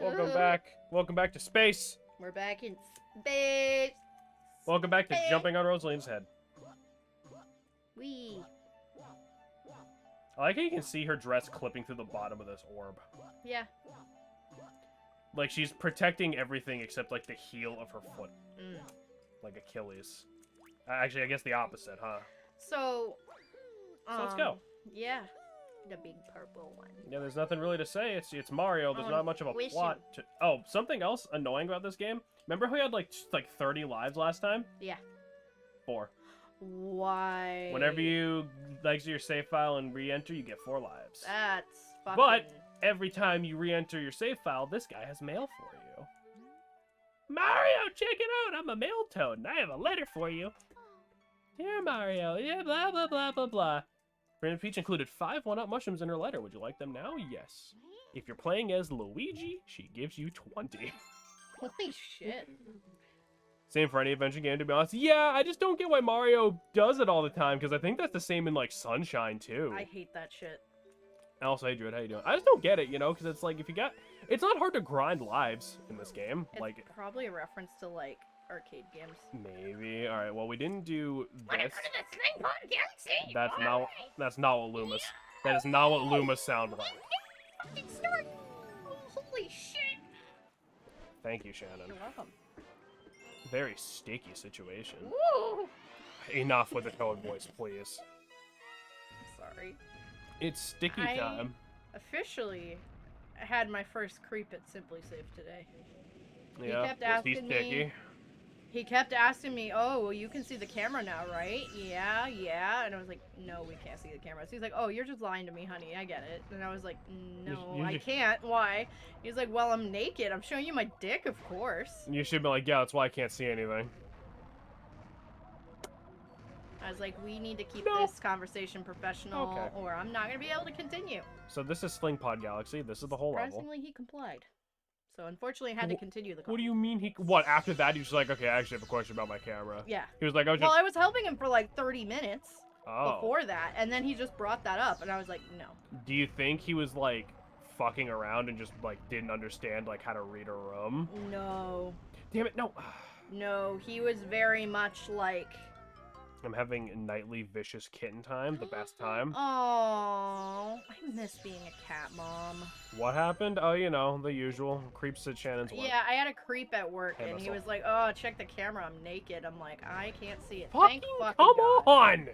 Welcome back. Welcome back to space. We're back in space. Welcome back to jumping on Rosaline's head. Wee. I like how you can see her dress clipping through the bottom of this orb. Yeah. Like she's protecting everything except like the heel of her foot. Like Achilles. Actually, I guess the opposite, huh? So let's go. Yeah. The big purple one. Yeah, there's nothing really to say. It's Mario. There's not much of a plot to... Oh, something else annoying about this game. Remember how he had like 30 lives last time? Yeah. 4. Why? Whenever you exit your save file and re-enter, you get 4 lives. That's fucking... But every time you re-enter your save file, this guy has mail for you. Mario, check it out! I'm a mail toad, and I have a letter for you. Dear Mario, yeah, blah, blah, blah, blah, blah. Brandon Peach included 5 1-up mushrooms in her letter. Would you like them now? Yes. If you're playing as Luigi, she gives you 20. Holy shit. Same for any adventure game, to be honest. Yeah, I just don't get why Mario does it all the time, because I think that's the same in, like, Sunshine, too. I hate that shit. And also, hey, Druid, how you doing? I just don't get it, you know, because it's like, if you got... It's not hard to grind lives in this game. It's like probably a reference to, like, arcade games. Maybe. Alright, well, we didn't do this. That's not what Loomis... That is not what Loomis sound like. Holy shit. Thank you, Shannon. You're welcome. Very sticky situation. Woo! Enough with the toad voice, please. Sorry. It's sticky time. Officially had my first creep at Simply Safe today. Yeah, he kept asking sticky? me. He kept asking me, "Oh, well, you can see the camera now, right?" Yeah, yeah. And I was like, "No, we can't see the camera." So he's like, "Oh, you're just lying to me, honey. I get it." And I was like, "No, I can't. Why?" He's like, "Well, I'm naked. I'm showing you my dick, of course." You should be like, "Yeah, that's why I can't see anything." I was like, "We need to keep this conversation professional, or I'm not gonna be able to continue." So this is Sling Pod Galaxy. This is the whole level. Surprisingly, he complied. So unfortunately, I had to continue the call. What do you mean he... What, after that, he was like, okay, I actually have a question about my camera. Yeah. He was like, I was Well, I was helping him for like 30 minutes Oh. before that, and then he just brought that up, and I was like, no. Do you think he was, like, fucking around and just, like, didn't understand, like, how to read a room? No. Damn it, no. No, he was very much like... I'm having nightly vicious kitten time, the best time. Oh, I miss being a cat mom. What happened? Oh, you know, the usual. Creeps at Shannon's work. Yeah, I had a creep at work, Hey, and he Russell. was like, "Oh, check the camera, I'm naked." I'm like, I can't see it. Fucking Thank come God. on!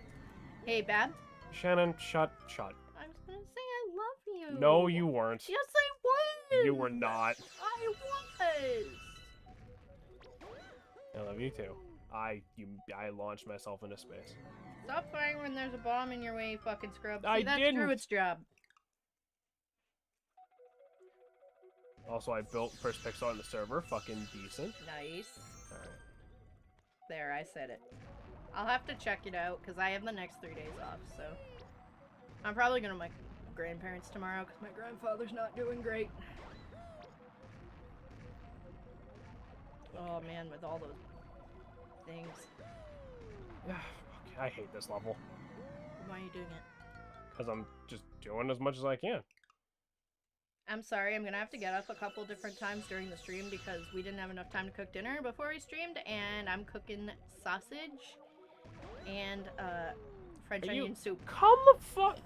Hey, Bab. Shannon, shut. I was gonna say I love you. No, you weren't. Yes, I was. You were not. I was. I love you too. I launched myself into space. Stop fighting when there's a bomb in your way, you fucking scrub. I See, that's didn't. Druid's job. Also, I built first pixel on the server. Fucking decent. Nice. Alright. There, I said it. I'll have to check it out, because I have the next 3 days off, so... I'm probably going to my grandparents tomorrow, because my grandfather's not doing great. Oh man, with all those things. I hate this level. Why are you doing it? Because I'm just doing as much as I can. I'm sorry, I'm gonna have to get up a couple different times during the stream because we didn't have enough time to cook dinner before we streamed, and I'm cooking sausage and French onion soup. Come the fuck.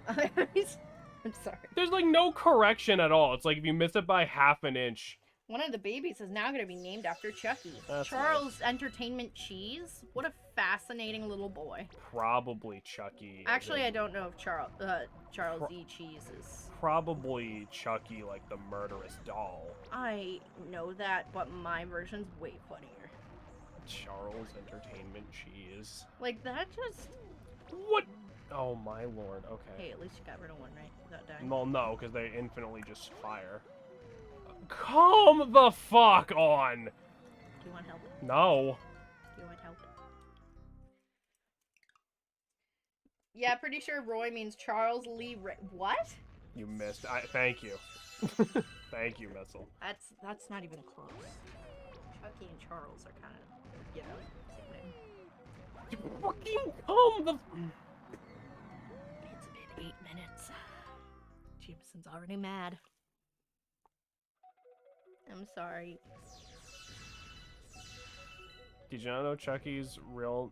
I'm sorry. There's like no correction at all. It's like if you miss it by half an inch. One of the babies is now going to be named after Chucky. That's Charles Entertainment Cheese. What a fascinating little boy. Probably Chucky. Actually, I don't know if Charles E. Cheese is... Probably Chucky, like the murderous doll. I know that, but my version's way funnier. Charles Entertainment Cheese. Like, that just... What? Oh my lord, okay. Hey, at least you got rid of one, right? Without dying. Well, no, because they infinitely just fire. Come the fuck on! Do you want help? No. Do you want help? Yeah, pretty sure Roy means Charles Lee what? You missed. Thank you. Thank you, Messel. That's not even close. Chucky and Charles are kind of, you know, same name. You fucking come the... It's been 8 minutes. Jameson's already mad. I'm sorry. Did you not know Chucky's real...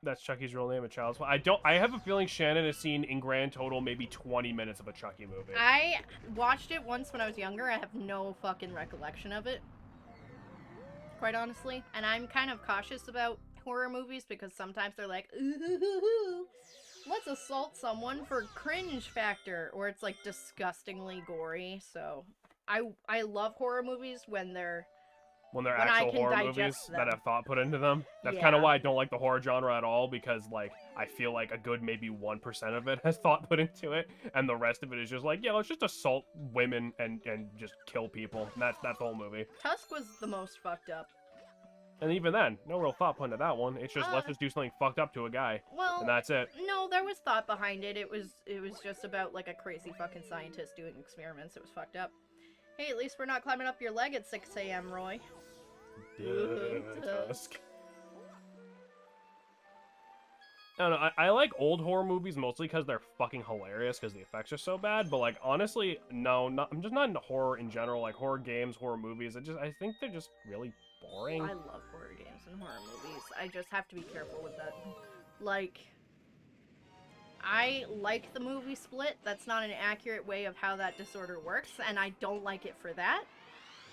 That's Chucky's real name at Child's Play? I have a feeling Shannon has seen, in grand total, maybe 20 minutes of a Chucky movie. I watched it once when I was younger. I have no fucking recollection of it. Quite honestly. And I'm kind of cautious about horror movies because sometimes they're like, ooh, let's assault someone for cringe factor. Or it's like disgustingly gory. So I love horror movies when they're actual horror movies that have thought put into them. That's kind of why I don't like the horror genre at all, because like I feel like a good maybe 1% of it has thought put into it, and the rest of it is just like, yeah, let's just assault women and just kill people. And that's the whole movie. Tusk was the most fucked up. And even then, no real thought put into that one. It's just let's just do something fucked up to a guy. Well, and that's it. No, there was thought behind it. It was just about like a crazy fucking scientist doing experiments. It was fucked up. Hey, at least we're not climbing up your leg at 6 a.m., Roy. Tusk. I don't know, I like old horror movies mostly because they're fucking hilarious because the effects are so bad, but like honestly, no, I'm just not into horror in general, like horror games, horror movies. I think they're just really boring. I love horror games and horror movies. I just have to be careful with that. Like, I like the movie Split. That's not an accurate way of how that disorder works, and I don't like it for that.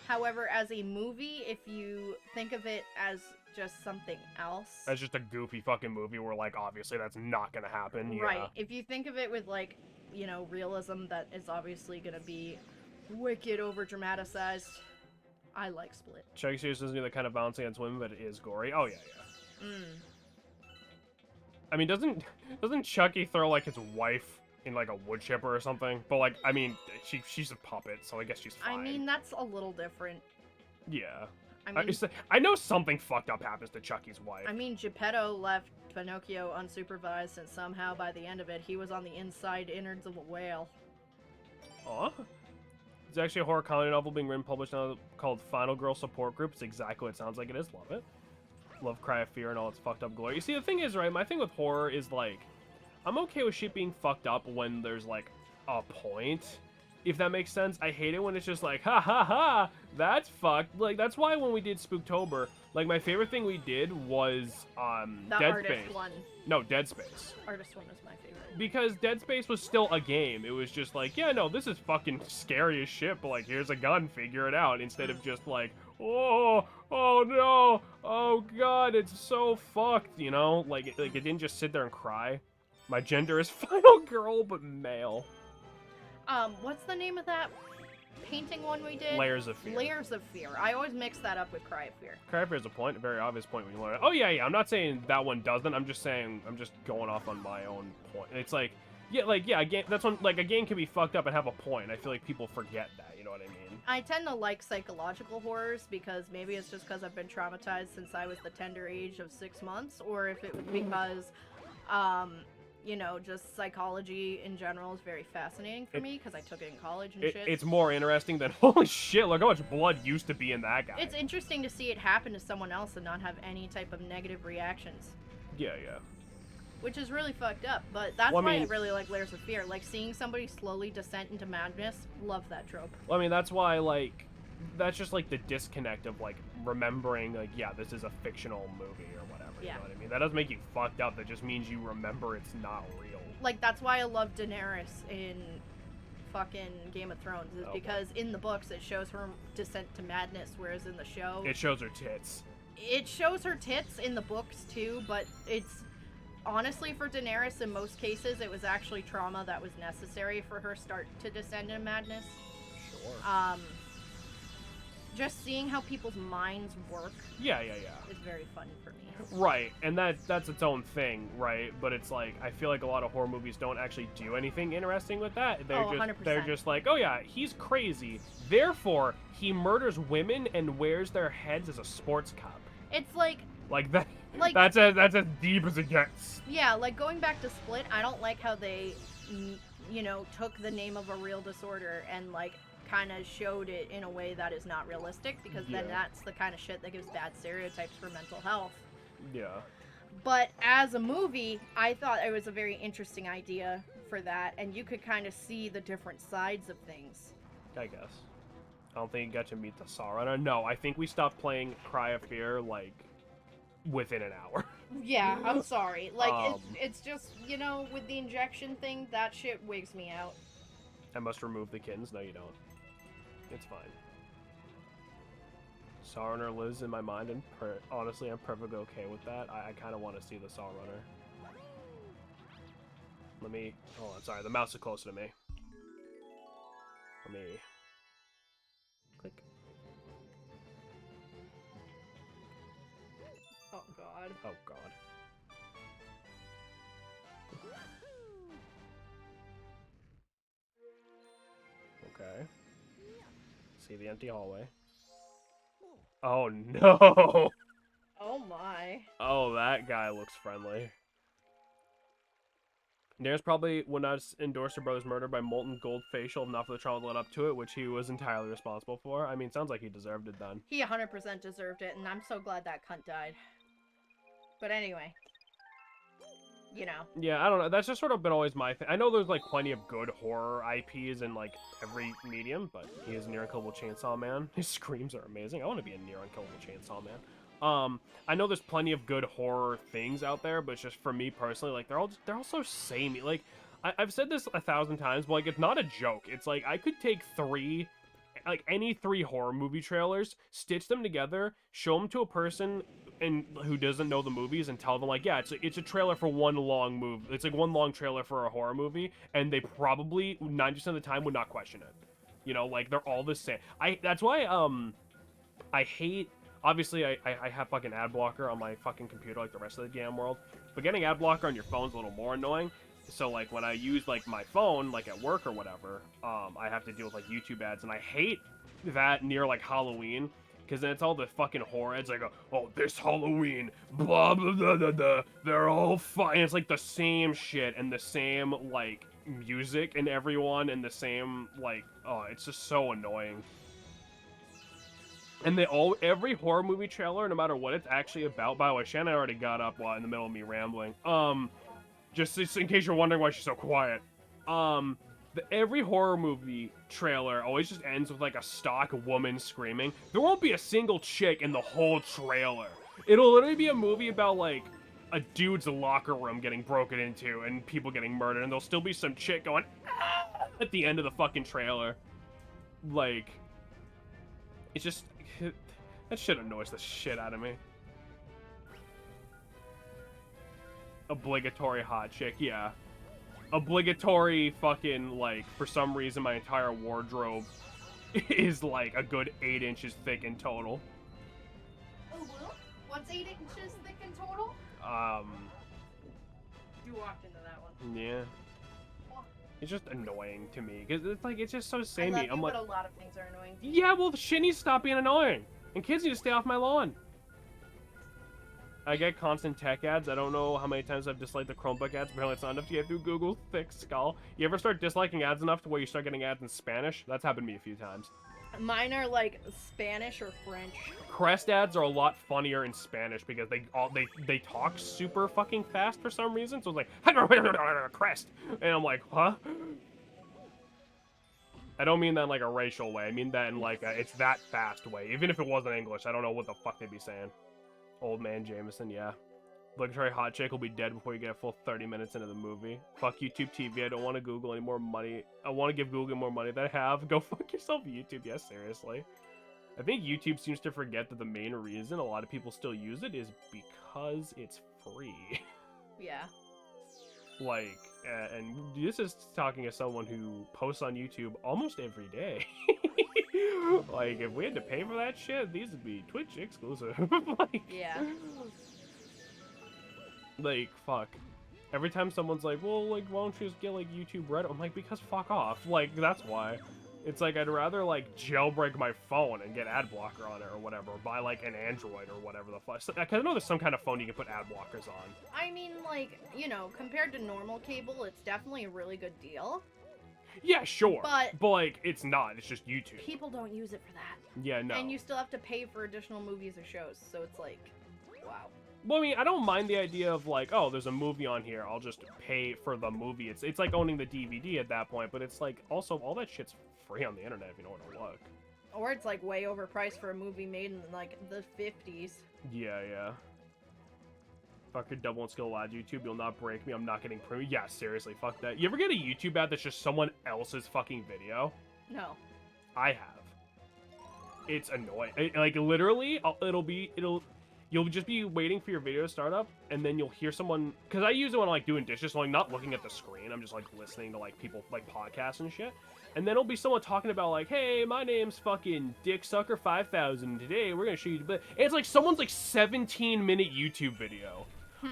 However, as a movie, if you think of it as just something else... As just a goofy fucking movie where, like, obviously that's not gonna happen. Right. Yeah. If you think of it with, like, you know, realism that is obviously gonna be wicked over-dramatized, I like Split. Chucky seriously doesn't do that kind of violence against women, but it is gory. Oh, yeah, yeah. I mean, doesn't Chucky throw, like, his wife in like a wood chipper or something? But like, I mean, she's a puppet, so I guess she's fine. I mean, that's a little different. Yeah. I mean, I know something fucked up happens to Chucky's wife. I mean, Geppetto left Pinocchio unsupervised, and somehow by the end of it, he was on the inside innards of a whale. Aw. There's actually a horror comedy novel being written and published now called Final Girl Support Group. It's exactly what it sounds like it is. Love it. Love Cry of Fear and all its fucked up glory. You see, the thing is, right, my thing with horror is like, I'm okay with shit being fucked up when there's, like, a point, if that makes sense. I hate it when it's just like, ha ha ha, that's fucked. Like, that's why when we did Spooktober, like, my favorite thing we did was, Dead Space. One. No, Dead Space. Artist one was my favorite. Because Dead Space was still a game. It was just like, yeah, no, this is fucking scary as shit, but, like, here's a gun, figure it out, instead of just like, oh no, oh god, it's so fucked, you know? Like, it didn't just sit there and cry. My gender is Final Girl, but male. What's the name of that painting one we did? Layers of Fear. Layers of Fear. I always mix that up with Cry of Fear. Cry of Fear is a very obvious point when you learn it. Oh, yeah, I'm not saying that one doesn't. I'm just saying, I'm just going off on my own point. It's like, a game, that's when, like, a game can be fucked up and have a point. I feel like people forget that, you know what I mean? I tend to like psychological horrors because maybe it's just because I've been traumatized since I was the tender age of 6 months, or if it was because, you know, just psychology in general is very fascinating for me because I took it in college and shit. It's more interesting than, holy shit, look how much blood used to be in that guy. It's interesting to see it happen to someone else and not have any type of negative reactions. Yeah. Which is really fucked up, but that's why I really like Layers of Fear. Like, seeing somebody slowly descend into madness, love that trope. Well, I mean, that's why, like, that's just, like, the disconnect of, like, remembering, like, yeah, this is a fictional movie or whatever, you know what I mean? That doesn't make you fucked up, that just means you remember it's not real. Like, that's why I love Daenerys in fucking Game of Thrones, is because in the books it shows her descent to madness, whereas in the show... It shows her tits. It shows her tits in the books, too, but it's... Honestly, for Daenerys, in most cases, it was actually trauma that was necessary for her start to descend into madness. Sure. Just seeing how people's minds work. Yeah. Is very fun for me. Right, and that's its own thing, right? But it's like, I feel like a lot of horror movies don't actually do anything interesting with that. They're just like, oh yeah, he's crazy, therefore he murders women and wears their heads as a sports cup. It's like that. Like, that's as deep as it gets. Yeah, like going back to Split, I don't like how they, you know, took the name of a real disorder and like kind of showed it in a way that is not realistic, because then that's the kind of shit that gives bad stereotypes for mental health. Yeah. But as a movie, I thought it was a very interesting idea for that, and you could kind of see the different sides of things. I guess. I don't think you got to meet the Saw Runner. No, I think we stopped playing Cry of Fear, like, within an hour. Yeah, I'm sorry. Like, Um, it's just, you know, with the injection thing, that shit wigs me out. I must remove the kittens. No, you don't. It's fine. Saw Runner lives in my mind, and honestly, I'm perfectly okay with that. I kind of want to see the Saw Runner. Let me... Hold on, sorry. The mouse is closer to me. Let me... Click. Oh, God. Oh, God. Okay. See the empty hallway. Oh, no! Oh, my. Oh, that guy looks friendly. Nair's probably would not endorse her brother's murder by molten gold facial, not for the trauma that led up to it, which he was entirely responsible for. I mean, sounds like he deserved it then. He 100% deserved it, and I'm so glad that cunt died. But anyway. You know. Yeah, I don't know. That's just sort of been always my thing. I know there's, like, plenty of good horror IPs in, like, every medium, but he is Near Unkillable Chainsaw Man. His screams are amazing. I want to be a Near Unkillable Chainsaw Man. I know there's plenty of good horror things out there, but it's just for me personally, like, they're all so samey. Like, I've said this 1,000 times, but, like, it's not a joke. It's like, I could take any three horror movie trailers, stitch them together, show them to a person and who doesn't know the movies, and tell them, like, yeah, it's a trailer for one long movie. It's like one long trailer for a horror movie, and they probably 90% of the time would not question it. You know, like, they're all the same. That's why I hate. Obviously, I have fucking ad blocker on my fucking computer like the rest of the damn world, but getting ad blocker on your phone's a little more annoying. So, like, when I use, like, my phone, like, at work or whatever, I have to deal with, like, YouTube ads, and I hate that near, like, Halloween, because then it's all the fucking horror ads, like, oh, this Halloween, blah, blah, blah, blah, blah, they're all fine. It's, like, the same shit, and the same, like, music and everyone, and the same, like, oh, it's just so annoying. And every horror movie trailer, no matter what it's actually about, by the way, Shannon already got up while in the middle of me rambling, just in case you're wondering why she's so quiet. Every horror movie trailer always just ends with, like, a stock woman screaming. There won't be a single chick in the whole trailer. It'll literally be a movie about, like, a dude's locker room getting broken into and people getting murdered, and there'll still be some chick going, ah! At the end of the fucking trailer. Like, it's just... That shit annoys the shit out of me. Obligatory hot chick, yeah. Obligatory fucking, like, for some reason my entire wardrobe is, like, a good 8 inches thick in total. Oh, well? What's 8 inches thick in total? You walked into that one. Yeah. It's just annoying to me, because it's, like, it's just so samey. I'm like, but a lot of things are annoying. Yeah, well, shit needs to stop being annoying. And kids need to stay off my lawn. I get constant tech ads. I don't know how many times I've disliked the Chromebook ads. Apparently it's not enough to get through Google's thick skull. You ever start disliking ads enough to where you start getting ads in Spanish? That's happened to me a few times. Mine are like Spanish or French. Crest ads are a lot funnier in Spanish because they talk super fucking fast for some reason. So it's like Crest, and I'm like, huh? I don't mean that in like a racial way. I mean that in like it's that fast way. Even if it wasn't English, I don't know what the fuck they'd be saying. Old man Jameson, yeah. Obligatory hot chick will be dead before you get a full 30 minutes into the movie. Fuck YouTube TV. I don't want to Google any more money. I want to give Google more money than I have. Go fuck yourself, YouTube. Yes, seriously. I think YouTube seems to forget that the main reason a lot of people still use it is because it's free. Yeah. Like, and this is talking as someone who posts on YouTube almost every day. Like, if we had to pay for that shit, these would be Twitch exclusive. Like, yeah. Like, fuck. Every time someone's like, well, like, why don't you just get, like, YouTube Red? I'm like, because fuck off. Like, that's why. It's like, I'd rather, like, jailbreak my phone and get ad blocker on it or whatever, or buy, like, an Android or whatever the fuck. Because I know there's some kind of phone you can put ad blockers on. I mean, like, you know, compared to normal cable, it's definitely a really good deal. Yeah, sure. But like, it's not. It's just YouTube. People don't use it for that. Yeah, no. And you still have to pay for additional movies or shows, so it's like, wow. Well, I mean, I don't mind the idea of like, oh, there's a movie on here. I'll just pay for the movie. It's like owning the DVD at that point, but it's like, also, all that shit's free on the internet if you know where to look. Or it's like way overpriced for a movie made in like the 50s. Yeah. Fucking double and skill lads YouTube, you'll not break me. I'm not getting premium. Yeah, seriously, fuck that. You ever get a YouTube ad that's just someone else's fucking video? No. I have. It's annoying. Like literally, you'll just be waiting for your video to start up, and then you'll hear someone. Because I use it when I'm like doing dishes, so I'm not looking at the screen. I'm just like listening to like people like podcasts and shit. And then it'll be someone talking about like, hey, my name's fucking Dick Sucker 5000. Today we're gonna show you. And it's like someone's like 17-minute YouTube video.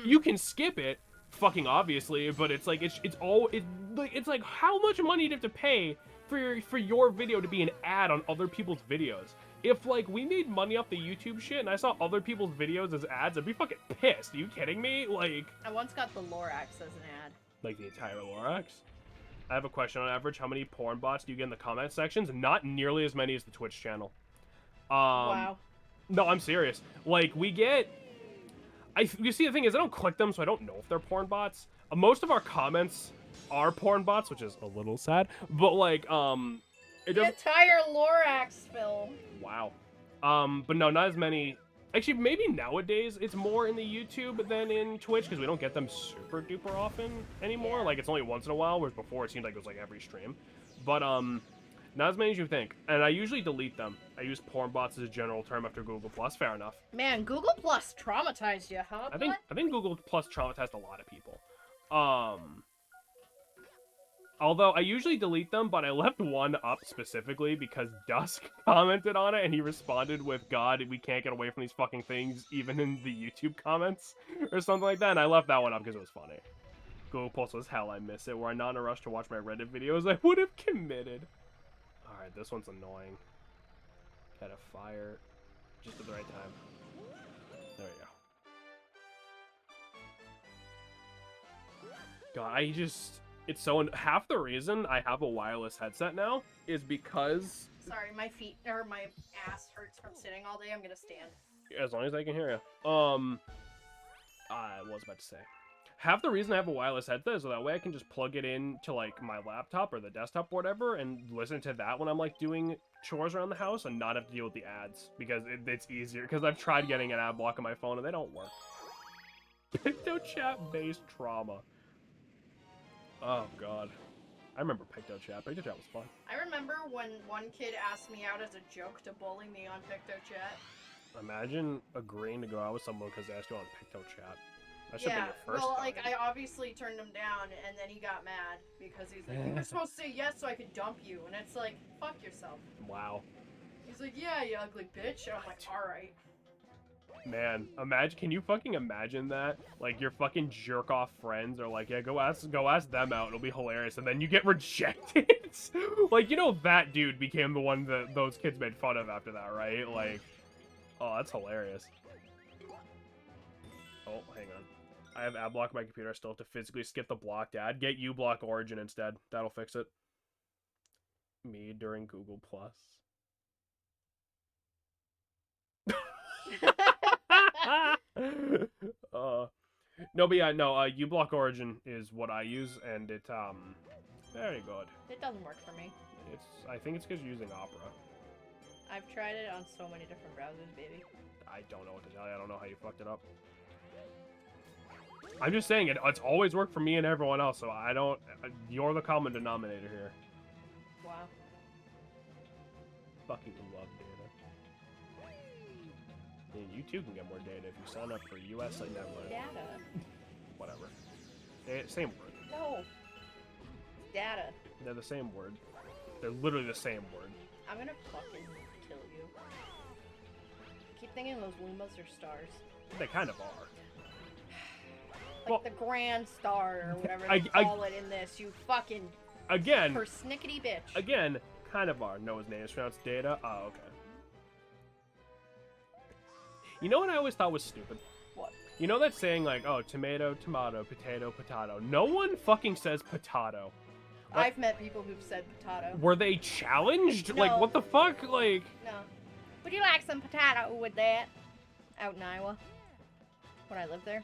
You can skip it, fucking obviously, but it's like it's like how much money do you have to pay for your video to be an ad on other people's videos? If like we made money off the YouTube shit and I saw other people's videos as ads, I'd be fucking pissed. Are you kidding me? Like I once got the Lorax as an ad. Like the entire Lorax? I have a question. On average, how many porn bots do you get in the comment sections? Not nearly as many as the Twitch channel. Wow. No, I'm serious. Like we get. You see, the thing is, I don't click them, so I don't know if they're porn bots. Most of our comments are porn bots, which is a little sad. But like, the entire Lorax film. Wow. But no, not as many. Actually, maybe nowadays it's more in the YouTube than in Twitch because we don't get them super duper often anymore. Yeah. Like it's only once in a while, whereas before it seemed like it was like every stream. But not as many as you think. And I usually delete them. I use porn bots as a general term after Google Plus. Fair enough. Man, Google Plus traumatized you, huh? I think Google Plus traumatized a lot of people. Although I usually delete them, but I left one up specifically because Dusk commented on it and he responded with, God, we can't get away from these fucking things even in the YouTube comments or something like that. And I left that one up because it was funny. Google Plus was hell, I miss it. Were I not in a rush to watch my Reddit videos, I would have committed. Alright, this one's annoying. Gotta fire just at the right time. There we go. God, it's so... Half the reason I have a wireless headset now is because... Sorry, my feet, or my ass hurts from sitting all day. I'm gonna stand. As long as I can hear you. I was about to say. Half the reason I have a wireless headset is so that way I can just plug it in to like my laptop or the desktop or whatever and listen to that when I'm like doing chores around the house and not have to deal with the ads because it's easier. Because I've tried getting an ad block on my phone and they don't work. PictoChat-based trauma. Oh god. I remember PictoChat. PictoChat was fun. I remember when one kid asked me out as a joke to bully me on PictoChat. Imagine agreeing to go out with someone because they asked you on PictoChat. That should have been your first well, time. like, I obviously turned him down, and then he got mad, because he's like, you were supposed to say yes so I could dump you, and it's like, fuck yourself. Wow. He's like, yeah, you ugly bitch, and I'm like, alright. Man, can you fucking imagine that? Like, your fucking jerk-off friends are like, yeah, go ask them out, it'll be hilarious, and then you get rejected? Like, you know that dude became the one that those kids made fun of after that, right? Like, oh, that's hilarious. Oh, hang on. I have ad block on my computer. I still have to physically skip the blocked ad. Get uBlock Origin instead. That'll fix it. Me during Google Plus. No, but yeah, no, uBlock Origin is what I use, and it, very good. It doesn't work for me. I think it's because you're using Opera. I've tried it on so many different browsers, baby. I don't know what to tell you. I don't know how you fucked it up. I'm just saying, it's always worked for me and everyone else, so I don't... You're the common denominator here. Wow. Fucking love data. I mean, you too can get more data if you sign up for US Network. Data. Whatever. Same word. No. Data. They're the same word. They're literally the same word. I'm gonna fucking kill you. I keep thinking those Lumas are stars. They kind of are. Like the Grand Star or whatever they call it in this, you fucking persnickety bitch. Again, kind of are. Noah's name is pronounced Data. Oh, okay. You know what I always thought was stupid? What? You know that saying like, oh, tomato, tomato, potato, potato. No one fucking says potato. Like, I've met people who've said potato. Were they challenged? No. Like, what the fuck? Like... No. Would you like some potato with that? Out in Iowa. When I lived there.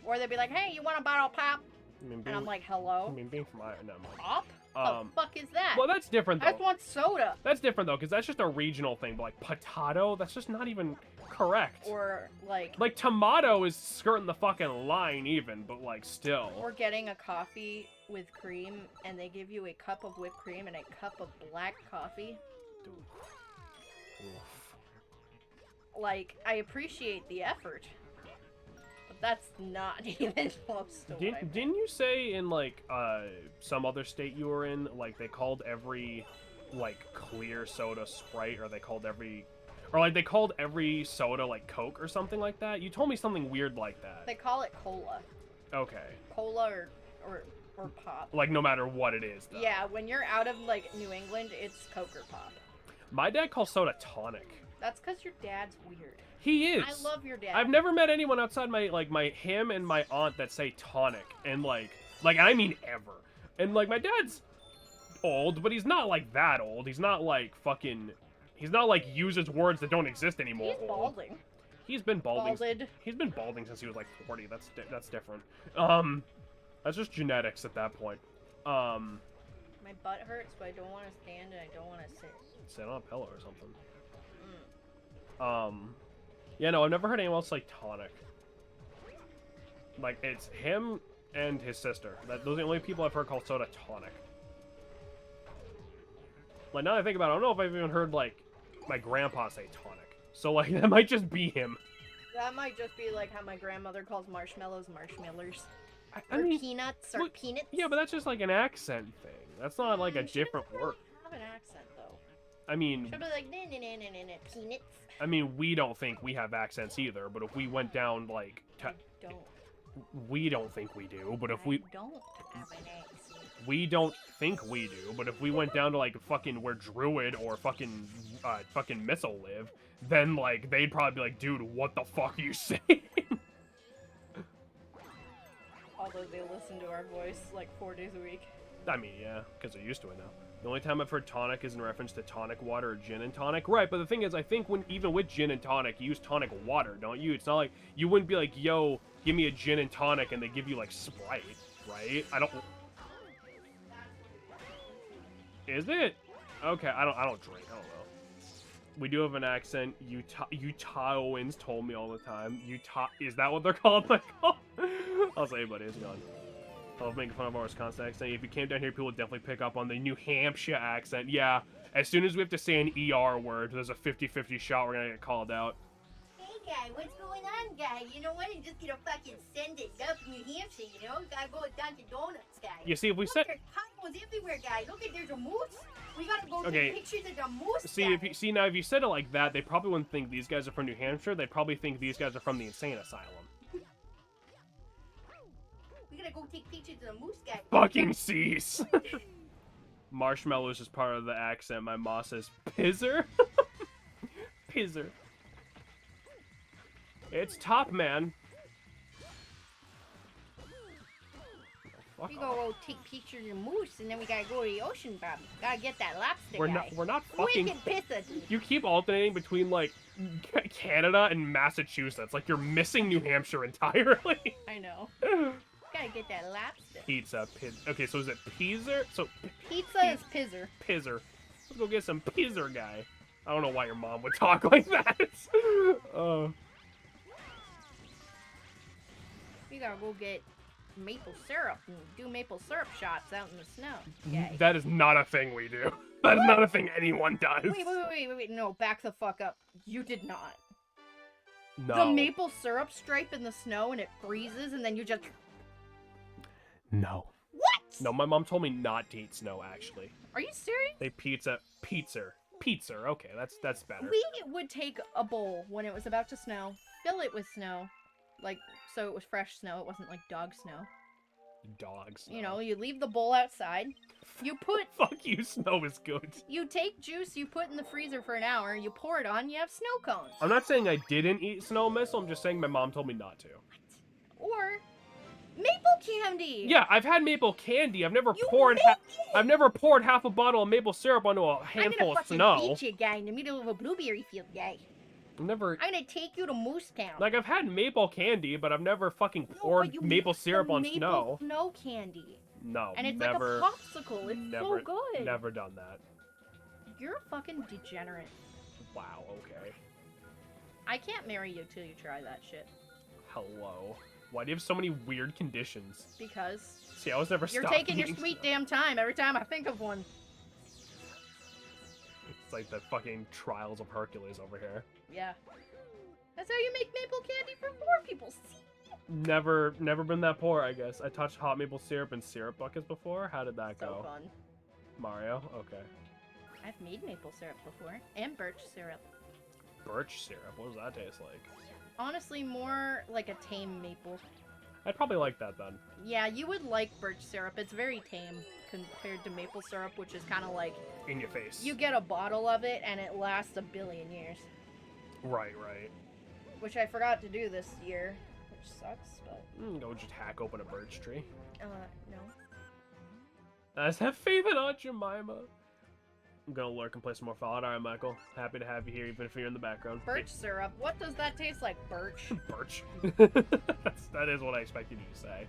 Or they'd be like, hey, you want a bottle of pop? I mean, and I'm like, hello? I mean, being from Iowa, no, Pop? The fuck is that? Well, that's different though. I just want soda. That's different though, because that's just a regional thing. But like potato, that's just not even correct. Or like tomato is skirting the fucking line even, but like still. Or getting a coffee with cream, and they give you a cup of whipped cream and a cup of black coffee. Dude. Oof. Like, I appreciate the effort, but that's not even close to what I meant. Didn't you say in like some other state you were in, like they called every like clear soda Sprite, or they called every soda like Coke or something like that? You told me something weird like that. They call it cola. Okay. Cola or pop. Like no matter what it is, though. Yeah, when you're out of like New England, it's Coke or pop. My dad calls soda tonic. That's because your dad's weird. He is. I love your dad. I've never met anyone outside him and my aunt that say tonic, and like I mean ever. And like my dad's old, but he's not like that old. He's not like uses words that don't exist anymore. He's balding. He's been balding. Balded. He's been balding since he was like 40. That's different. That's just genetics at that point. My butt hurts, but I don't want to stand and I don't want to sit. Sit on a pillow or something. Yeah, no, I've never heard anyone else say tonic. Like, it's him and his sister. Those are the only people I've heard call soda tonic. Like, now that I think about it, I don't know if I've even heard, like, my grandpa say tonic. So, like, that might just be him. That might just be, like, how my grandmother calls marshmallows marshmallers. I or mean, peanuts or peanuts. Yeah, but that's just, like, an accent thing. That's not, like, a different word. Have an accent, though. I mean... She'll be like, peanuts. I mean, we don't think we have accents either, but if we went down, like... Don't. We don't think we do, but if we... don't have an accent. We don't think we do, but if we went down to, like, fucking where Druid or fucking Missile live, then, like, they'd probably be like, dude, what the fuck are you saying? Although they listen to our voice, like, 4 days a week. I mean, yeah, because they're used to it now. The only time I've heard tonic is in reference to tonic water or gin and tonic. Right, but the thing is, I think even with gin and tonic, you use tonic water, don't you? It's not like, you wouldn't be like, yo, give me a gin and tonic, and they give you, like, Sprite, right? I don't... Is it? Okay, I don't drink, I don't know. We do have an accent. Utahans told me all the time. Is that what they're called? I'll say, buddy, it's gone. I love making fun of our Wisconsin accent. If you came down here, people would definitely pick up on the New Hampshire accent. Yeah, as soon as we have to say an ER word, there's a 50-50 shot we're gonna get called out. Hey, guy, what's going on, guy? You know what? You just gonna fucking send it up New Hampshire, you know? Gotta go with Dunkin' Donuts, guy. You see, if we Look, said... there's tacos everywhere, guy. Look, there's a moose. We gotta go Okay. take pictures of the moose, See, guy. if you said it like that, they probably wouldn't think these guys are from New Hampshire. They'd probably think these guys are from the insane asylum. We gotta go take pictures of the moose, guy. Fucking cease. Marshmallows is part of the accent. My ma says, pizzer? Pizzer. It's top, man. We gotta go take pictures of the moose, and then we gotta go to the ocean, Bob. Gotta get that lobster, We're guy. not fucking... Wicked pissa, dude. You keep alternating between, like, Canada and Massachusetts. Like, you're missing New Hampshire entirely. I know. Gotta get that lobster. Pizza. Okay, so is it Pizzer? So, Pizza is pizzer. Pizzer. Let's go get some Pizzer, guy. I don't know why your mom would talk like that. We gotta go get maple syrup and do maple syrup shots out in the snow. Yay. That is not a thing we do. That is not a thing anyone does. Wait. No, back the fuck up. You did not. No. The maple syrup stripe in the snow and it freezes and then you just... No. What? No, my mom told me not to eat snow, actually. Are you serious? They pizza. Okay, that's better. We would take a bowl when it was about to snow, fill it with snow, like, so it was fresh snow, it wasn't like dog snow. Dogs. You know, you leave the bowl outside, you put... Fuck you, snow is good. You take juice, you put in the freezer for an hour, you pour it on, you have snow cones. I'm not saying I didn't eat snow missile, I'm just saying my mom told me not to. Or maple candy! Yeah, I've had maple candy. I've never You poured make it! I've never poured half a bottle of maple syrup onto a handful of snow. I'm gonna fucking beat you, guy, in the middle of a blueberry field, guy. I've never... I'm gonna take you to Moose Town. Like, I've had maple candy, but I've never fucking No, poured but you maple mix syrup the on maple snow. snow candy. No, And it's never, like a popsicle. It's never, so good. never done that. You're a fucking degenerate. Wow, okay. I can't marry you till you try that shit. Hello. Why do you have so many weird conditions? Because See, I was never you're stopped taking your eating sweet stuff. damn time every time I think of one. It's like the fucking trials of Hercules over here. Yeah. That's how you make maple candy for poor people. See? Never been that poor, I guess. I touched hot maple syrup and syrup buckets before. How did that So go? fun. Mario? Okay. I've made maple syrup before. And birch syrup. Birch syrup? What does that taste like? Honestly, more like a tame maple. I'd probably like that then. Yeah, you would like birch syrup. It's very tame compared to maple syrup, which is kind of like... In your face. You get a bottle of it, and it lasts a billion years. Right. Which I forgot to do this year, which sucks, but... Go just hack open a birch tree. No. I just have faith in Aunt Jemima. I'm gonna lurk and play some more Fallout. Alright, Michael. Happy to have you here, even if you're in the background. Birch syrup? What does that taste like, birch? Birch. That is what I expected you to say.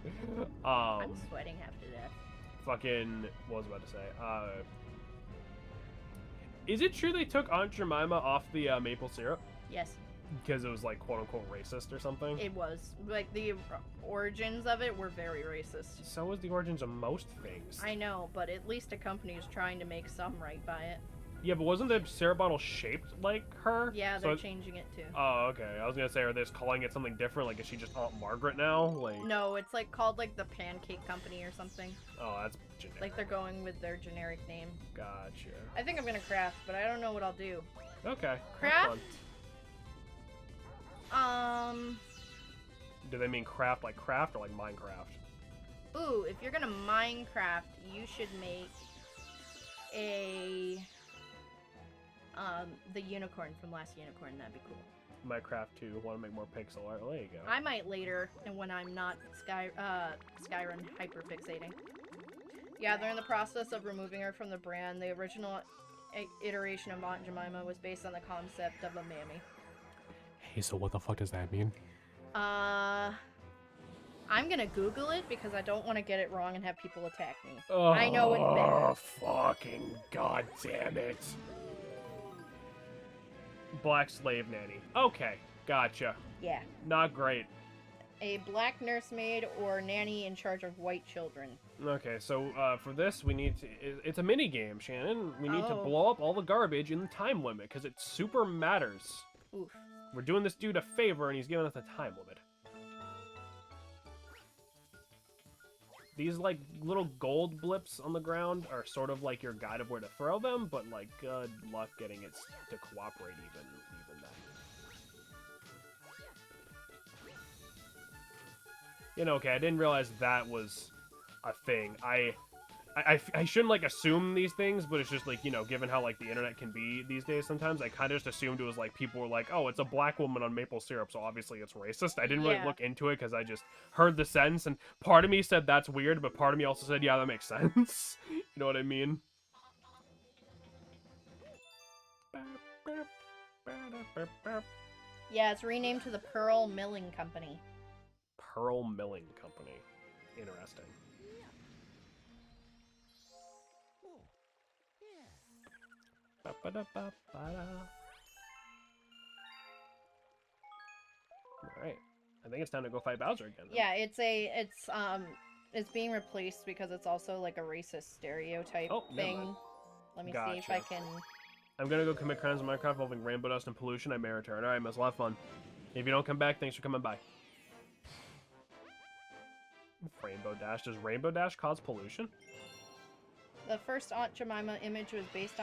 I'm sweating half to death. Fucking... What was I about to say? Is it true they took Aunt Jemima off the maple syrup? Yes. Because it was, like, quote-unquote racist or something? It was. Like, the origins of it were very racist. So is the origins of most things. I know, but at least a company is trying to make some right by it. Yeah, but wasn't the syrup bottle shaped like her? Yeah, So they're changing it too. Oh, okay. I was gonna say, are they just calling it something different? Like, is she just Aunt Margaret now? Like... No, it's like called like the Pancake Company or something. Oh, that's generic. Like they're going with their generic name. Gotcha. I think I'm gonna craft, but I don't know what I'll do. Okay. Have Craft? fun. Do they mean craft like craft or like Minecraft? Ooh, if you're gonna Minecraft, you should make a the unicorn from Last Unicorn. That'd be cool. Minecraft 2, want to make more pixel art? Well, there you go. I might later, and when I'm not Skyrim hyperfixating. Yeah, they're in the process of removing her from the brand. The original iteration of Aunt Jemima was based on the concept of a mammy. Hey, so what the fuck does that mean? I'm gonna Google it because I don't want to get it wrong and have people attack me. Oh, I know it's bad. Oh, fucking goddamn it. Black slave nanny. Okay, gotcha. Yeah. Not great. A black nursemaid or nanny in charge of white children. Okay, so for this, we need to... It's a mini game, Shannon. We need to Oh. blow up all the garbage in the time limit, because it super matters. Oof. We're doing this dude a favor, and he's giving us a time limit. These, like, little gold blips on the ground are sort of like your guide of where to throw them, but, like, good luck getting it to cooperate even then. You know, okay, I didn't realize that was a thing. I shouldn't, like, assume these things, but it's just, like, you know, given how, like, the internet can be these days sometimes, I kind of just assumed it was, like, people were like, oh, it's a black woman on maple syrup, so obviously it's racist. I didn't really Yeah. look into it because I just heard the sentence, and part of me said that's weird, but part of me also said, yeah, that makes sense. You know what I mean? Yeah, it's renamed to the Pearl Milling Company. Pearl Milling Company. Interesting. Alright. I think it's time to go fight Bowser again. Then. Yeah, it's being replaced because it's also like a racist stereotype Oh, never thing. mind. Let me see if I Gotcha. can. I'm gonna go commit crimes in Minecraft involving rainbow dust and pollution. I may return. Alright, Miss, a lot of fun. If you don't come back, thanks for coming by. Rainbow Dash. Does Rainbow Dash cause pollution? The first Aunt Jemima image was based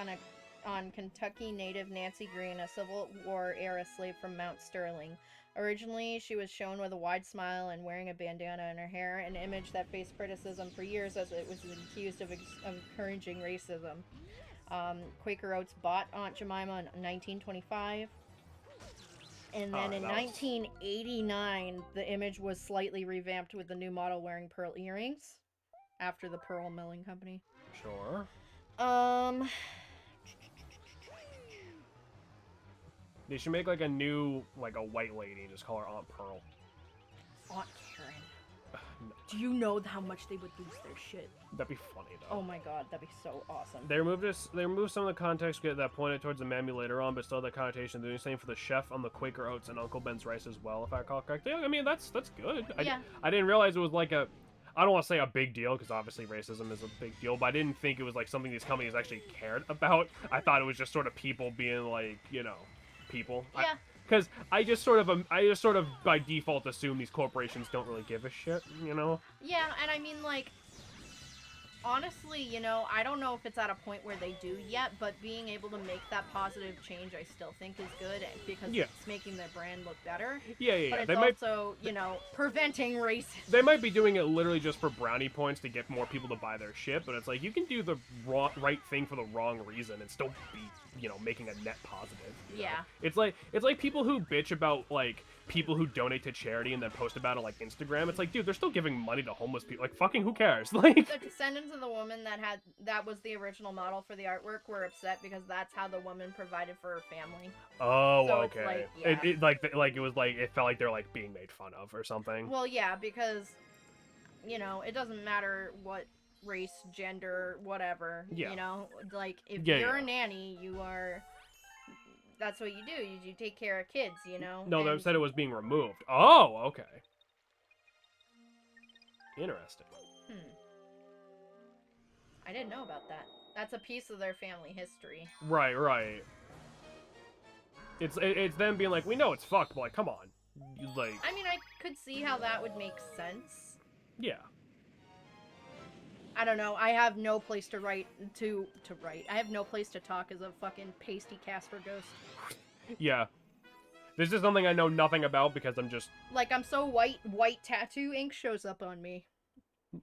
on Kentucky native Nancy Green, a Civil War era slave from Mount Sterling. Originally, she was shown with a wide smile and wearing a bandana in her hair, an image that faced criticism for years as it was accused of encouraging racism. Quaker Oats bought Aunt Jemima in 1925. And then in that was- 1989, the image was slightly revamped with the new model wearing pearl earrings after the Pearl Milling Company. Sure. They should make like a new, like a white lady and just call her Aunt Pearl. Aunt Karen. Do you know how much they would lose their shit? That'd be funny though. Oh my god, that'd be so awesome. They removed some of the context that pointed towards the Mammy later on, but still the connotation. They're doing the same for the chef on the Quaker Oats and Uncle Ben's rice as well, if I recall correctly. I mean, that's good. Yeah. I didn't realize it was like a, I don't want to say a big deal, because obviously racism is a big deal, but I didn't think it was like something these companies actually cared about. I thought it was just sort of people being like, you know, people. Yeah. Because I just sort of by default assume these corporations don't really give a shit, you know? Yeah, and I mean, like, honestly, you know, I don't know if it's at a point where they do yet, but being able to make that positive change, I still think is good because it's making their brand look better. Yeah. But it's also, you know, preventing racism. They might be doing it literally just for brownie points to get more people to buy their shit, but it's like, you can do the right thing for the wrong reason and still be, you know, making a net positive. You know? It's like people who bitch about, like, people who donate to charity and then post about it like Instagram. It's like, dude, they're still giving money to homeless people. Like, fucking who cares? Like, the descendants of the woman that was the original model for the artwork were upset because that's how the woman provided for her family. Oh, so okay. It's like, it felt like they're like being made fun of or something. Well, yeah, because, you know, it doesn't matter what race, gender, whatever. Yeah. You know, like, if you're a nanny, that's what you do. You take care of kids, you know? No, they said it was being removed. Oh, okay. Interesting. I didn't know about that. That's a piece of their family history. Right. It's them being like, we know it's fucked, but like, come on. Like, I mean, I could see how that would make sense. Yeah. I don't know. I have no place to write. I have no place to talk as a fucking pasty Casper ghost. Yeah. This is something I know nothing about because I'm just... Like, I'm so white tattoo ink shows up on me.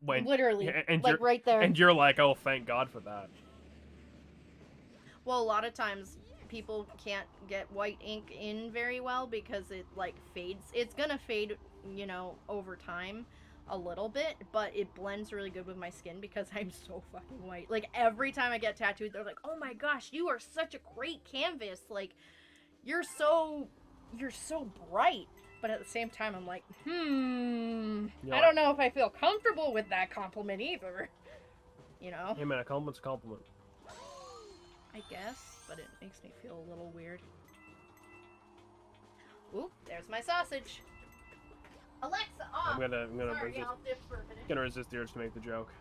When, literally. Like, right there. And you're like, oh, thank God for that. Well, a lot of times people can't get white ink in very well because it, like, fades. It's gonna fade, you know, over time a little bit, but it blends really good with my skin because I'm so fucking white. Like, every time I get tattooed, they're like, oh my gosh, you are such a great canvas. Like, you're so bright. But at the same time, I'm like, I don't know if I feel comfortable with that compliment either. You know? Hey man, a compliment's a compliment. I guess, but it makes me feel a little weird. Oop, there's my sausage. Alexa, off! I'm gonna Sorry, I'll dip for a minute. gonna resist the urge to make the joke.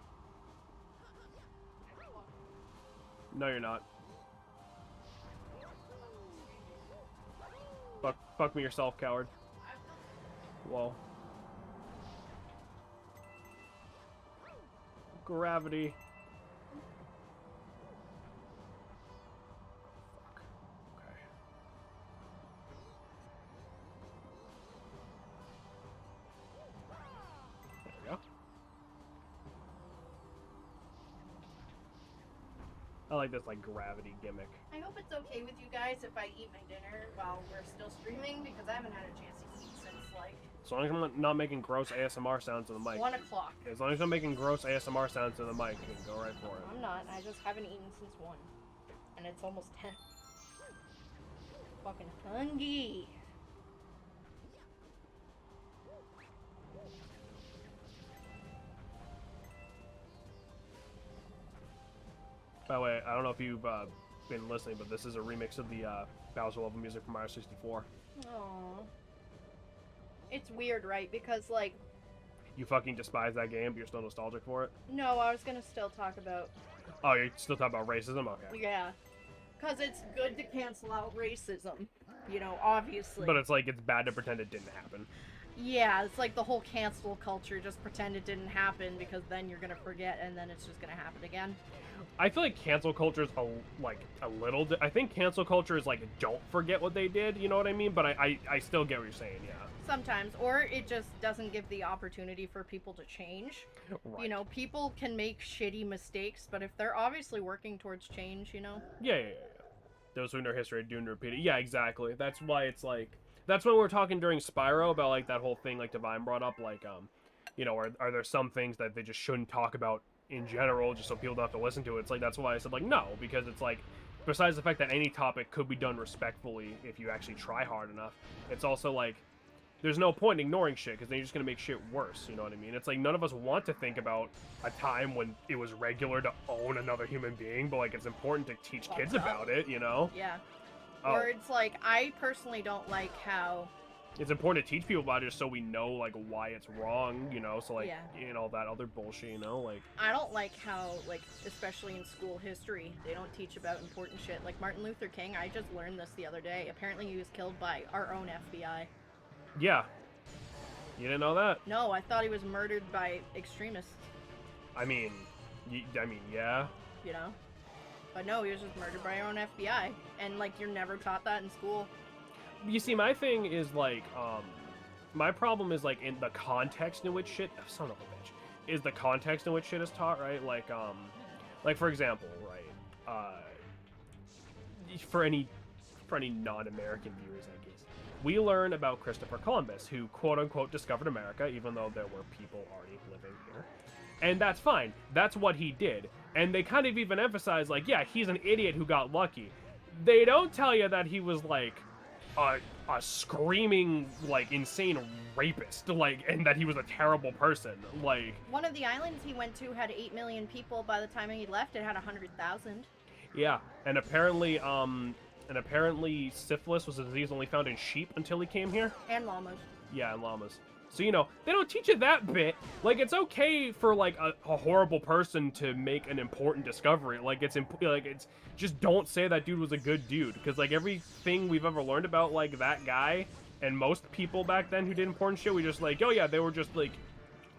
No, you're not. Fuck me yourself, coward. Whoa. Gravity. Fuck. Okay. There we go. I like this, like, gravity gimmick. I hope it's okay with you guys if I eat my dinner while we're still streaming, because I haven't had a chance to eat since, like... As long as I'm not making gross ASMR sounds to the mic. 1 o'clock. As long as I'm making gross ASMR sounds to the mic, you can go right for it. I'm not. I just haven't eaten since 1. And it's almost 10. Fucking hungry. By the way, I don't know if you've been listening, but this is a remix of the Bowser level music from Mario 64. Aww. It's weird, right? Because, like... You fucking despise that game, but you're still nostalgic for it? No, I was gonna still talk about... Oh, you're still talking about racism? Okay. Yeah. Because it's good to cancel out racism. You know, obviously. But it's like, it's bad to pretend it didn't happen. Yeah, it's like the whole cancel culture. Just pretend it didn't happen, because then you're gonna forget, and then it's just gonna happen again. I feel like cancel culture is a little... I think cancel culture is like, don't forget what they did, you know what I mean? But I still get what you're saying, yeah. Sometimes. Or it just doesn't give the opportunity for people to change. Right. You know, people can make shitty mistakes, but if they're obviously working towards change, you know? Yeah. Those who know history are doomed to repeat it. Yeah, exactly. That's why it's like... That's when we were talking during Spyro about, like, that whole thing, like, Divine brought up, like, you know, are there some things that they just shouldn't talk about in general, just so people don't have to listen to it? It's like, that's why I said, like, no, because it's like, besides the fact that any topic could be done respectfully if you actually try hard enough, it's also like, there's no point in ignoring shit because then you're just gonna make shit worse. You know what I mean? It's like none of us want to think about a time when it was regular to own another human being, but like it's important to teach kids about it. You know? Yeah. Oh. Or it's like I personally don't like how. It's important to teach people about it just so we know like why it's wrong. You know? So like you know that other bullshit. You know? Like I don't like how like especially in school history they don't teach about important shit. Like Martin Luther King. I just learned this the other day. Apparently he was killed by our own FBI. Yeah. You didn't know that? No, I thought he was murdered by extremists. I mean, yeah. You know? But no, he was just murdered by our own FBI. And, like, you're never taught that in school. You see, my thing is, like, my problem is, like, in the context in which shit... Oh, son of a bitch. Is the context in which shit is taught, right? Like, for example, right? For any non-American viewers, I guess. We learn about Christopher Columbus, who quote-unquote discovered America, even though there were people already living here. And that's fine. That's what he did. And they kind of even emphasize, like, yeah, he's an idiot who got lucky. They don't tell you that he was, like, a screaming, like, insane rapist, like, and that he was a terrible person. Like... One of the islands he went to had 8 million people. By the time he left, it had 100,000. Yeah, and apparently, syphilis was a disease only found in sheep until he came here. And llamas. Yeah, and llamas. So, you know, they don't teach you that bit. Like, it's okay for, like, a horrible person to make an important discovery. Like, it's just don't say that dude was a good dude. Because, like, everything we've ever learned about, like, that guy and most people back then who did important shit, we just, like, oh, yeah, they were just, like,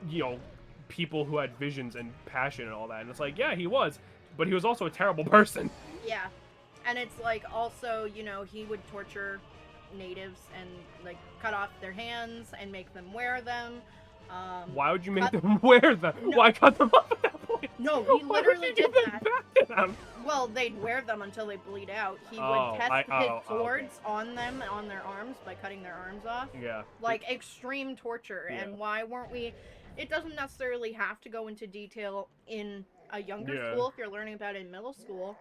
you know, people who had visions and passion and all that. And it's like, yeah, he was. But he was also a terrible person. Yeah. And it's, like, also, you know, he would torture natives and like cut off their hands and make them wear them. Why would you make them wear them? No. Why cut them off at that point? No, he literally did that. Back to them? Well, they'd wear them until they bleed out. He would test his swords on them, on their arms, by cutting their arms off. Yeah. Like extreme torture. Yeah. And why weren't we... It doesn't necessarily have to go into detail in a younger school if you're learning about it in middle school,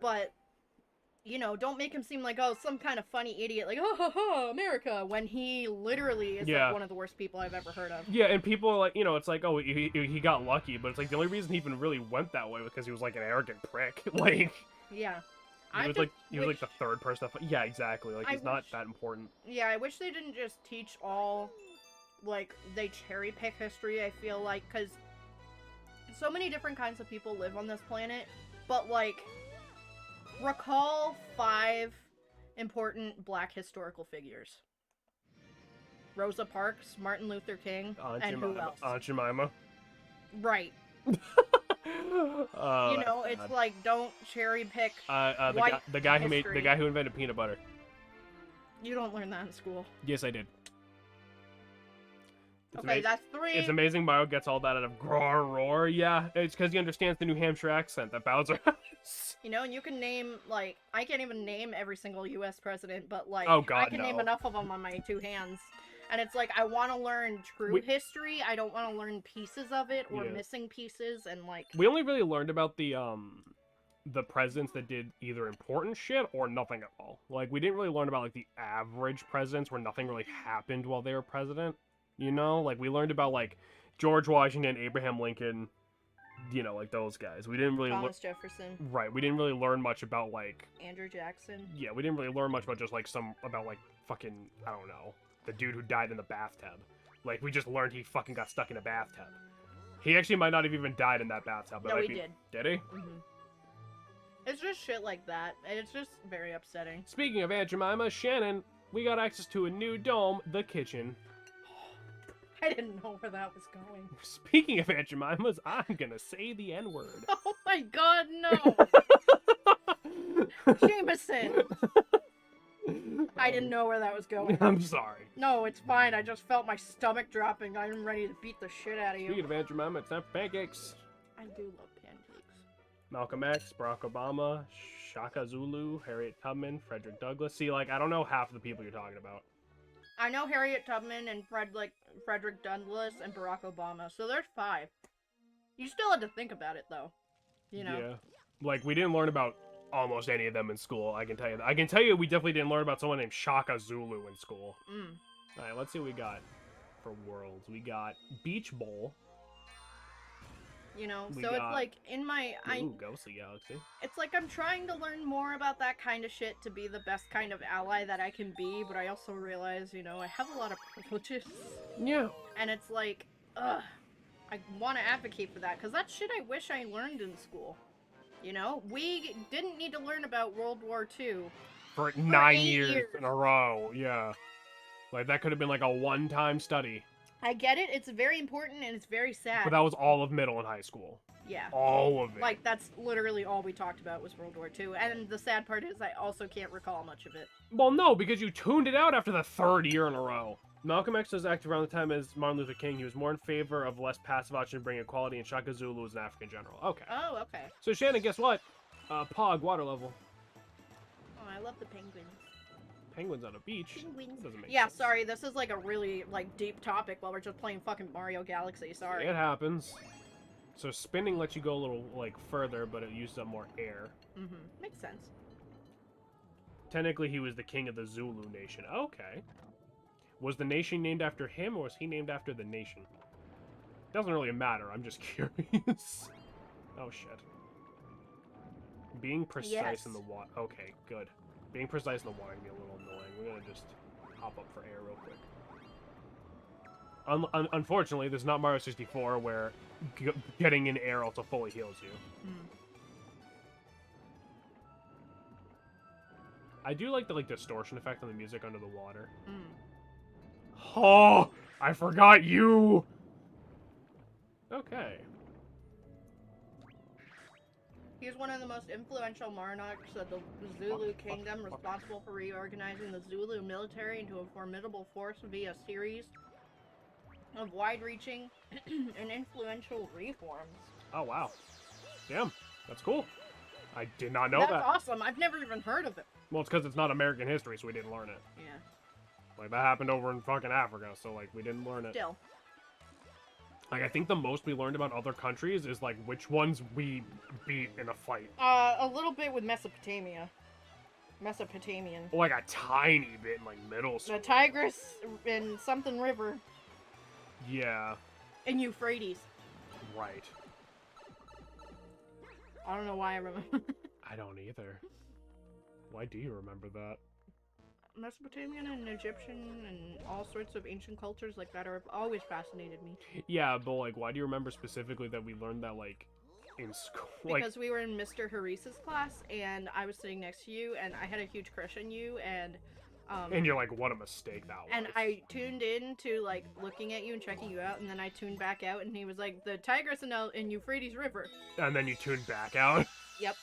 but... You know, don't make him seem like, oh, some kind of funny idiot, like, oh, America, when he literally is like one of the worst people I've ever heard of. Yeah, and people are like, you know, it's like, oh, he got lucky, but it's like the only reason he even really went that way was because he was like an arrogant prick. Like, yeah. He was like the third person. Yeah, exactly. Like, he's not that important. Yeah, I wish they didn't just teach all, like, they cherry pick history, I feel like, because so many different kinds of people live on this planet, but, like, recall 5 important black historical figures. Rosa Parks, Martin Luther King, and who else? Aunt Jemima. Right. You know, it's like, don't cherry pick the guy who invented peanut butter. You don't learn that in school. Yes, I did. Okay, that's 3. It's amazing Mario gets all that out of Grar Roar. Yeah, it's because he understands the New Hampshire accent that Bowser has. You know, and you can name, like, I can't even name every single U.S. president, but, like, oh, God, I can name enough of them on my 2 hands. And it's like, I want to learn true history. I don't want to learn pieces of it or missing pieces, and, like... We only really learned about the presidents that did either important shit or nothing at all. Like, we didn't really learn about, like, the average presidents where nothing really happened while they were president. You know, like, we learned about, like, George Washington, Abraham Lincoln, you know, like, those guys. We didn't really... Thomas Jefferson. Right, we didn't really learn much about, like... Andrew Jackson. Yeah, we didn't really learn much about just, like, like, fucking, I don't know, the dude who died in the bathtub. Like, we just learned he fucking got stuck in a bathtub. He actually might not have even died in that bathtub. But no, he did. Did he? Mm-hmm. It's just shit like that, and it's just very upsetting. Speaking of Aunt Jemima, Shannon, we got access to a new dome, the kitchen. I didn't know where that was going. Speaking of Aunt Jemima's, I'm gonna say the N-word. Oh my god, no! Jameson! I didn't know where that was going. I'm sorry. No, it's fine. I just felt my stomach dropping. I'm ready to beat the shit out of you. Speaking of Aunt Jemima, it's time for pancakes. I do love pancakes. Malcolm X, Barack Obama, Shaka Zulu, Harriet Tubman, Frederick Douglass. See, like, I don't know half the people you're talking about. I know Harriet Tubman and Frederick Douglass and Barack Obama, so there's 5. You still had to think about it, though. You know? Yeah. Like, we didn't learn about almost any of them in school, I can tell you that. I can tell you we definitely didn't learn about someone named Shaka Zulu in school. Alright, let's see what we got for worlds. We got Beach Bowl. You know, We so it's got- like in my Ooh, Ghostly Galaxy. it's like I'm trying to learn more about that kind of shit to be the best kind of ally that I can be, but I also realize, you know, I have a lot of privileges. Yeah. And it's like, ugh, I want to advocate for that, because that's shit I wish I learned in school. You know, we didn't need to learn about World War II. For 9 8 years years. in a row, yeah. Like, that could have been like a one-time study. I get it, it's very important and it's very sad. But that was all of middle and high school. Yeah. All of it. Like, that's literally all we talked about was World War II. And the sad part is I also can't recall much of it. Well, no, because you tuned it out after the 3rd year in a row. Malcolm X was active around the time as Martin Luther King. He was more in favor of less passive action to bring equality, and Shaka Zulu was an African general. Okay. Oh, okay. So, Shannon, guess what? Pog, water level. Oh, I love the penguins. Penguins on a beach. Penguins. Doesn't make Yeah, sense. sorry, this is like a really, like, deep topic while we're just playing fucking Mario Galaxy, sorry. It happens. So spinning lets you go a little, like, further, but it uses up more air. Mm-hmm. Makes sense. Technically, he was the king of the Zulu nation. Okay. Was the nation named after him, or was he named after the nation? Doesn't really matter, I'm just curious. Oh, shit. Being precise in the water. Okay, good. Being precise in the water can be a little annoying. We're gonna just hop up for air real quick. Unfortunately, there's not Mario 64 where getting in air also fully heals you. I do like the distortion effect on the music under the water. Oh, I forgot you. Okay. He's one of the most influential monarchs of the Zulu kingdom, responsible for reorganizing the Zulu military into a formidable force via a series of wide-reaching and influential reforms. Oh, wow. Damn, that's cool. I did not know That's that. awesome. I've never even heard of it. Well, it's because it's not American history, so we didn't learn it. Yeah. Like, that happened over in fucking Africa, so, like, we didn't learn it. Still. Like, I think the most we learned about other countries is, like, which ones we beat in a fight. A little bit with Mesopotamia. Mesopotamian. Like, a tiny bit in, like, middle school. The Tigris and something river Yeah, and Euphrates. right. I don't know why I remember. I don't either. Why do you remember that? Mesopotamian and Egyptian and all sorts of ancient cultures like that have always fascinated me. Yeah, but, like, why do you remember specifically that we learned that, like, in school? Because we were in Mr. Harisa's class, and I was sitting next to you, and I had a huge crush on you, and you're like, what a mistake that was. and I tuned in to, like, looking at you and checking you out, and then I tuned back out, and he was like, the Tigris and Euphrates River. And then you tuned back out. Yep.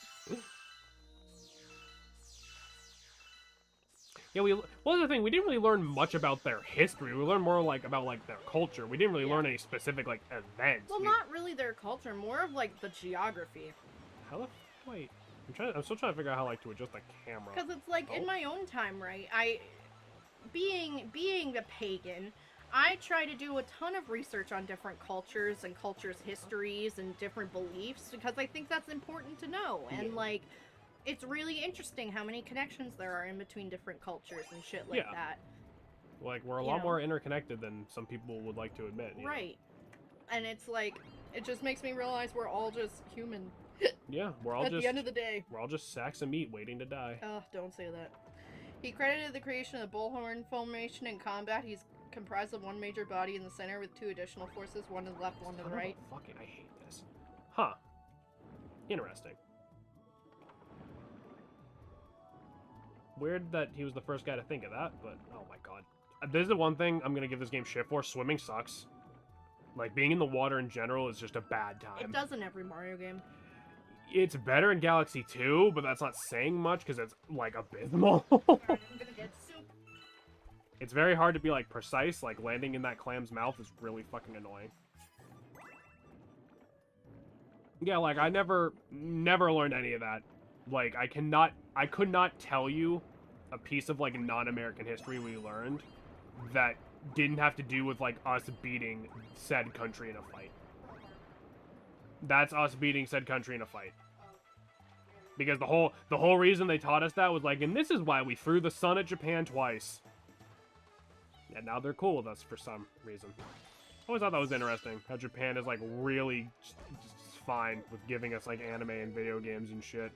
Yeah, well, the thing, we didn't really learn much about their history. We learned more, like, about, like, their culture. We didn't really learn any specific, like, events. Well, not really their culture, more of, like, the geography. How the... Wait. I'm still trying to figure out how, like, to adjust the camera. Because it's like, in my own time, right, being a pagan, I try to do a ton of research on different cultures and cultures' histories and different beliefs, because I think that's important to know. And, like, it's really interesting how many connections there are in between different cultures and shit like that. Like, we're a lot more interconnected than some people would like to admit. Right. And it's like, it just makes me realize we're all just human. Yeah, we're all At the end of the day. We're all just sacks of meat waiting to die. Oh, don't say that. He credited the creation of the bullhorn formation in combat. He's comprised of one major body in the center with two additional forces, one to the left, one to the right. Fucking, I hate this. Huh. Interesting. Weird that he was the first guy to think of that, but oh my god. This is the one thing I'm gonna give this game shit for. Swimming sucks. Like, being in the water in general is just a bad time. It does in every Mario game. It's better in Galaxy 2, but that's not saying much because it's, like, abysmal. I'm gonna get soup. It's very hard to be, like, precise. Like, landing in that clam's mouth is really fucking annoying. Yeah, like, I never learned any of that. Like, I could not tell you a piece of, like, non-American history we learned that didn't have to do with, like, us beating said country in a fight. That's us beating said country in a fight. Because the whole reason they taught us that was like, and this is why we threw the sun at Japan twice. And now they're cool with us for some reason. I always thought that was interesting. How Japan is like really just fine with giving us like anime and video games and shit.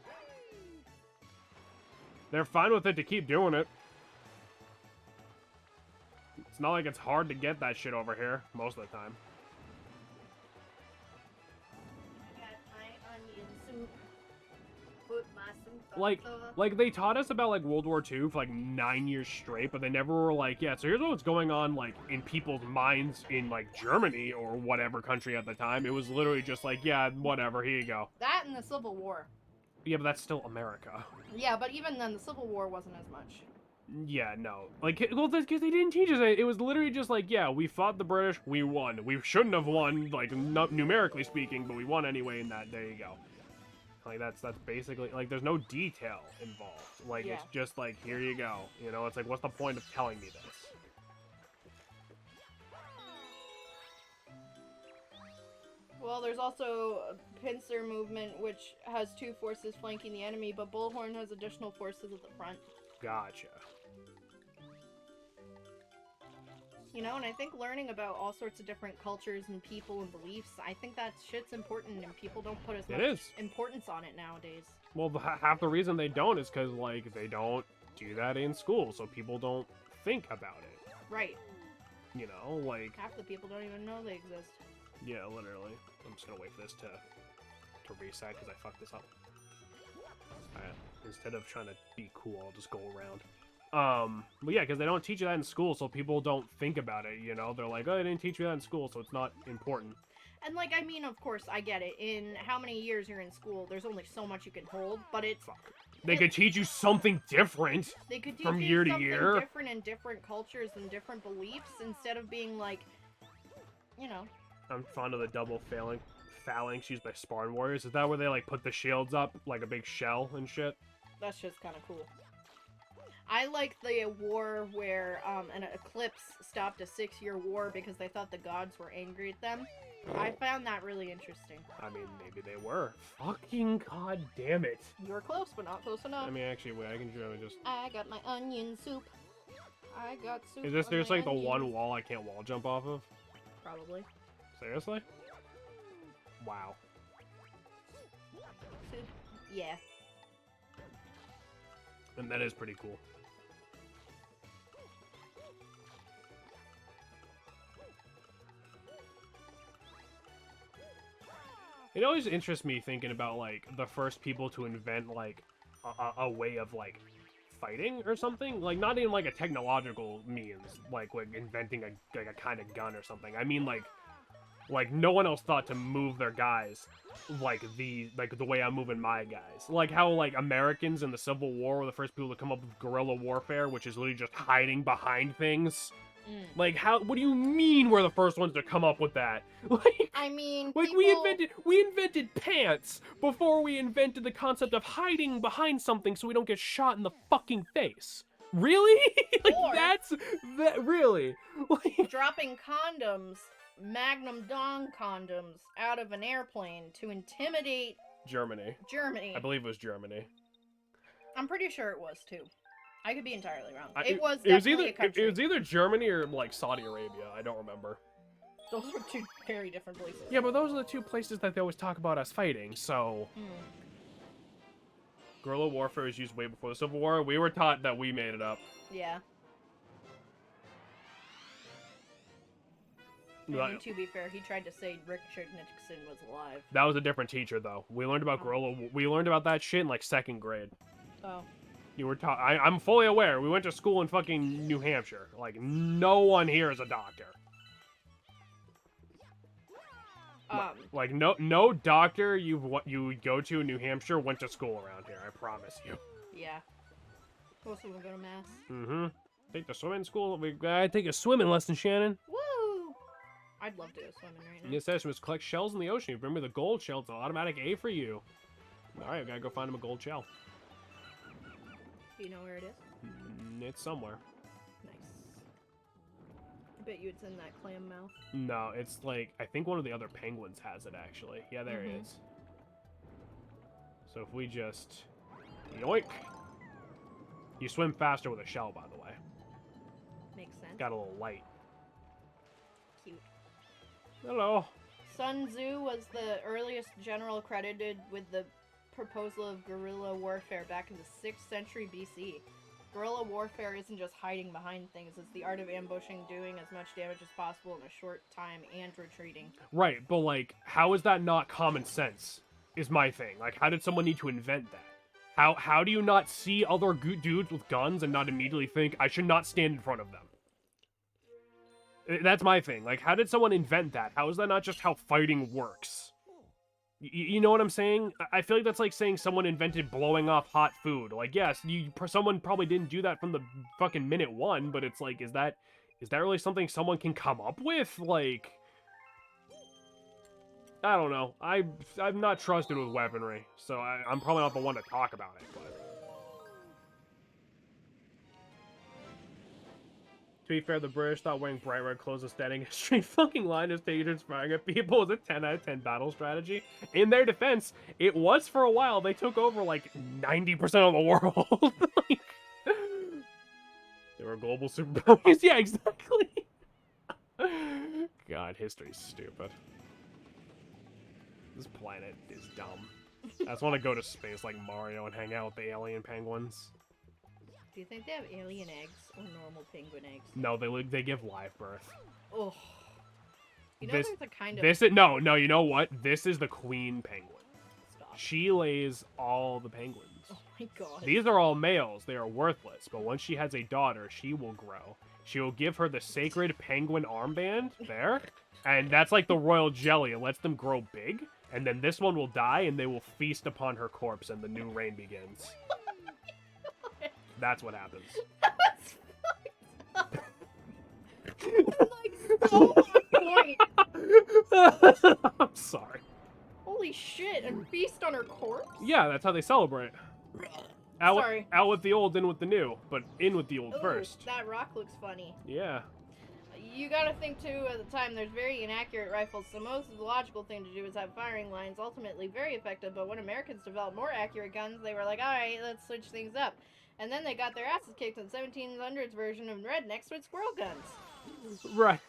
They're fine with it to keep doing it. It's not like it's hard to get that shit over here most of the time. Got my onion soup. Put my soup on Like they taught us about like World War II for like 9 years straight, but they never were like, yeah, so here's what's going on like in people's minds in like Germany or whatever country at the time. It was literally just like, yeah, whatever, here you go. That and the Civil War. Yeah, but that's still America. Yeah, but even then, the Civil War wasn't as much. Yeah, no. Like, well, that's because they didn't teach us it. It was literally just like, yeah, we fought the British, we won. We shouldn't have won, like, not numerically speaking, but we won anyway, and there you go. Like, that's basically, like, there's no detail involved. Like, Yeah. it's just like, here you go. You know, it's like, what's the point of telling me this? Well, there's also a pincer movement, which has 2 forces flanking the enemy, but Bullhorn has additional forces at the front. Gotcha. You know, and I think learning about all sorts of different cultures and people and beliefs, I think that shit's important, and people don't put as much importance on it nowadays. Well, half the reason they don't is because, like, they don't do that in school, so people don't think about it. Right. You know, like... Half the people don't even know they exist. Yeah, literally. I'm just gonna wait for this to reset, because I fucked this up. Alright, instead of trying to be cool, I'll just go around. But yeah, because they don't teach you that in school, so people don't think about it, you know? They're like, oh, they didn't teach you that in school, so it's not important. And, like, I mean, of course, I get it. In how many years you're in school, there's only so much you can hold, but it's... Fuck. They could teach you something different They could teach from you year to something year. different in different cultures and different beliefs, instead of being, like, you know... I'm fond of the double phalanx used by Spartan warriors. Is that where they, like, put the shields up, like a big shell and shit? That's just kind of cool. I like the war where an eclipse stopped a 6-year war because they thought the gods were angry at them. I found that really interesting. I mean, maybe they were. Fucking god damn it. You were close, but not close enough. I mean, actually, wait, I can just... I got my onion soup. I got soup. Is this on there's my like the one onions. wall I can't wall jump off of? Probably. Seriously? Wow. Soup. Yeah. And that is pretty cool. It always interests me thinking about, like, the first people to invent, like, a way of, like, fighting or something. Like, not even, like, a technological means, like inventing a kind of gun or something. I mean, like, no one else thought to move their guys like the way I'm moving my guys. Like how, like, Americans in the Civil War were the first people to come up with guerrilla warfare, which is literally just hiding behind things. Like, what do you mean we're the first ones to come up with that? Like, I mean, like, we invented pants before we invented the concept of hiding behind something so we don't get shot in the fucking face. Really? Like, Or- that really? Like, dropping condoms, Magnum Dong condoms, out of an airplane to intimidate Germany. Germany. I believe it was Germany. I'm pretty sure it was too. I could be entirely wrong. It It was was definitely either a country. it was either Germany or, like, Saudi Arabia. I don't remember. Those are 2 very different places. Yeah, but those are the 2 places that they always talk about us fighting. So, guerrilla warfare was used way before the Civil War. We were taught that we made it up. Yeah. I mean, to be fair, he tried to say Richard Nixon was alive. That was a different teacher, though. We learned about we learned about that shit in, like, 2nd grade. Oh. You were taught. I'm fully aware. We went to school in fucking New Hampshire. Like, no one here is a doctor. Like, no doctor you go to in New Hampshire went to school around here. I promise you. Yeah. Most of them go to mass. Mm-hmm. Take the swimming school. We gotta take a swimming lesson, Shannon. Woo! I'd love to go swimming right now. Yes, session was collect shells in the ocean. You bring me the gold shell. It's an automatic A for you. All right, I gotta go find him a gold shell. Do you know where it is? It's somewhere. Nice. I bet you it's in that clam mouth. No, it's like, I think one of the other penguins has it, actually. Yeah, there it is. So if we just... Yoink! You swim faster with a shell, by the way. Makes sense. got a little light. Cute. Hello. Sun Tzu was the earliest general credited with the proposal of guerrilla warfare back in the 6th century BC. Guerrilla warfare isn't just hiding behind things, it's the art of ambushing, doing as much damage as possible in a short time, and retreating. Right, but like, how is that not common sense? Is my thing. Like, how did someone need to invent that? How do you not see other dudes with guns and not immediately think, I should not stand in front of them? That's my thing. Like, how did someone invent that? How is that not just how fighting works? You know what I'm saying? I feel like that's like saying someone invented blowing off hot food. Like, yes, someone probably didn't do that from the fucking minute one, but it's like, is that really something someone can come up with? Like, I don't know. I'm not trusted with weaponry, so I'm probably not the one to talk about it, but... To be fair, the British thought wearing bright red clothes and standing a straight fucking line of stagers firing at people was a 10 out of 10 battle strategy. In their defense, it was for a while. They took over like 90% of the world. Like, they were global superpowers. Yeah, exactly. God, history's stupid. This planet is dumb. I just want to go to space like Mario and hang out with the alien penguins. Do you think they have alien eggs or normal penguin eggs? No, they give live birth. Oh. You know there's a kind of... No, you know what? This is the queen penguin. Stop. She lays all the penguins. Oh my god. These are all males. They are worthless. But once she has a daughter, she will grow. She will give her the sacred penguin armband there. And that's like the royal jelly. It lets them grow big. And then this one will die, and they will feast upon her corpse, and the new reign begins. That's what happens. That's like so on point. I'm sorry. Holy shit, and feast on her corpse? Yeah, that's how they celebrate. Sorry. Out with the old, in with the new. But in with the old Ooh, first. That rock looks funny. Yeah. You gotta think, too, at the time, there's very inaccurate rifles, so most of the logical thing to do is have firing lines, ultimately very effective, but when Americans developed more accurate guns, they were like, alright, let's switch things up. And then they got their asses kicked in 1700s version of rednecks with squirrel guns. Right.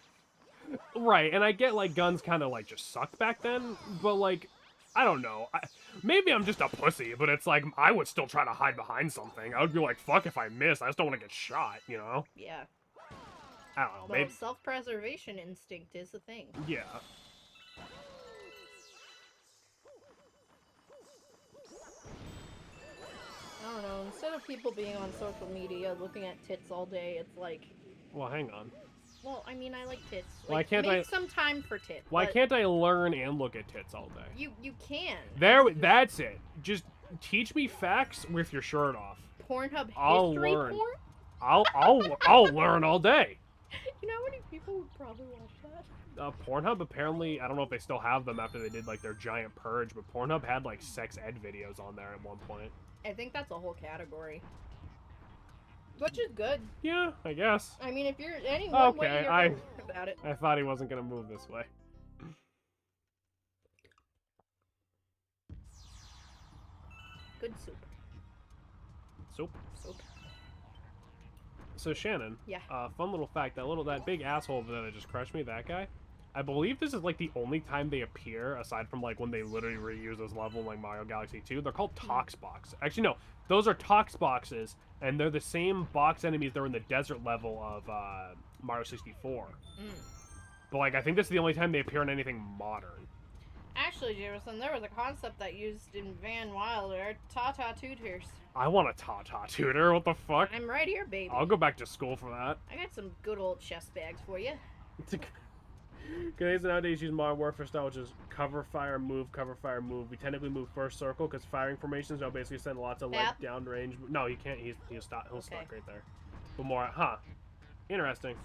Right, and I get, like, guns kind of, like, just sucked back then, but, like, I don't know. Maybe I'm just a pussy, but it's like, I would still try to hide behind something. I would be like, fuck if I miss, I just don't want to get shot, you know? Yeah. I don't know, Well, maybe... self-preservation instinct is a thing. Yeah. I don't know, instead of people being on social media looking at tits all day, it's like... Well, hang on. Well, I mean, I like tits. Like, Why can't make some time for tits. Why can't I learn and look at tits all day? You can. That's it. Just teach me facts with your shirt off. Pornhub I'll history learn. porn? I'll learn all day. You know how many people would probably watch that? Pornhub, apparently, I don't know if they still have them after they did, like, their giant purge, but Pornhub had, like, sex ed videos on there at one point. I think that's a whole category. Which is good. Yeah, I guess. I mean, if you're any one way Okay, you're gonna learn about it. I thought he wasn't gonna move this way. Good soup. Soup? Soup. So, Shannon. Yeah. Fun little fact, that big asshole over there that just crushed me, that guy, I believe this is, like, the only time they appear, aside from, like, when they literally reuse this level in, like, Mario Galaxy 2. They're called Tox Box. Actually, no. Those are Tox Boxes, and they're the same box enemies that were in the desert level of, Mario 64. But, like, I think this is the only time they appear in anything modern. Actually, Jameson, there was a concept that used in Van Wilder, Tata Tutors. I want a Tata tutor, what the fuck? I'm right here, baby. I'll go back to school for that. I got some good old chest bags for you. Guys nowadays use Modern Warfare style, which is cover, fire, move, cover, fire, move. We technically move first circle, because firing formations will basically send lots of, like, downrange... No, he can't. He'll stop right there. But more... Huh. Interesting.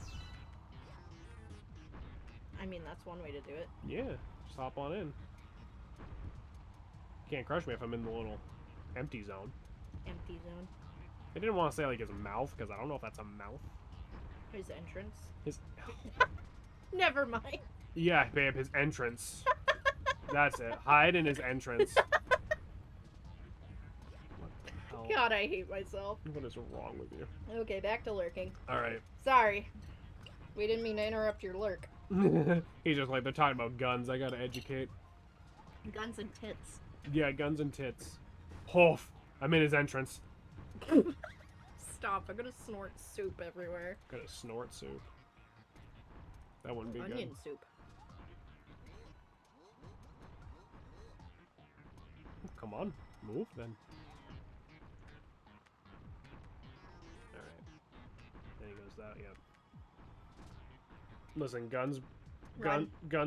I mean, that's one way to do it. Yeah. Just hop on in. Can't crush me if I'm in the little empty zone. Empty zone. I didn't want to say, like, his mouth, because I don't know if that's a mouth. His entrance. His... Never mind. Yeah, babe, his entrance. That's it. Hide in his entrance. God, I hate myself. What is wrong with you? Okay, back to lurking. Alright. Sorry. We didn't mean to interrupt your lurk. He's just like, they're talking about guns. I gotta educate. Guns and tits. Yeah, guns and tits. Oh, I'm in his entrance. Stop, I'm gonna snort soup everywhere. Gonna snort soup. That wouldn't be Onion good. soup. Come on, move then. Alright. Then he goes that, yeah. Listen, guns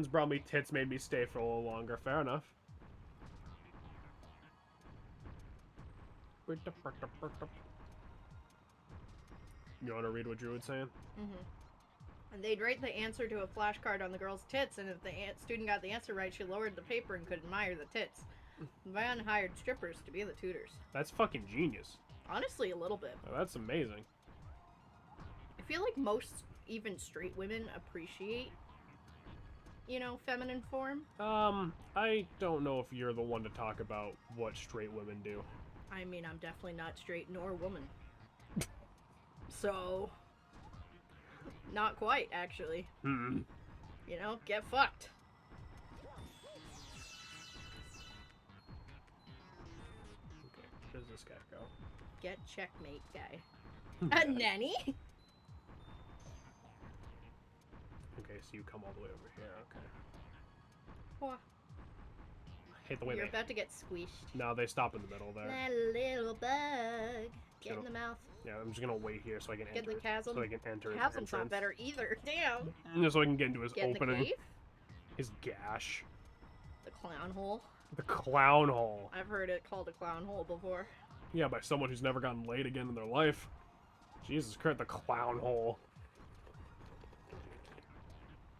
brought me tits, made me stay for a little longer. Fair enough. You want to read what Drew was saying? Mm-hmm. And they'd write the answer to a flashcard on the girl's tits, and if the student got the answer right, she lowered the paper and could admire the tits. Van hired strippers to be the tutors. That's fucking genius. Honestly, a little bit. Oh, that's amazing. I feel like most, even straight women, appreciate, you know, feminine form. I don't know if you're the one to talk about what straight women do. I mean, I'm definitely not straight nor woman. So, not quite, actually. Hmm. You know, get fucked. Okay, where does this guy go? Get checkmate, guy. A nanny? Okay, so you come all the way over here, okay. What? I hate the way You're they... about to get squished. No, they stop in the middle there. That little bug. Get in the mouth. Yeah, I'm just gonna wait here so I can Get enter. the chasm. So I can enter his Chasm's not entrance. better either. Damn. Just so I can get into his Get in the opening. cave. His gash. The clown hole. The clown hole. I've heard it called a clown hole before. Yeah, by someone who's never gotten laid again in their life. Jesus Christ, the clown hole.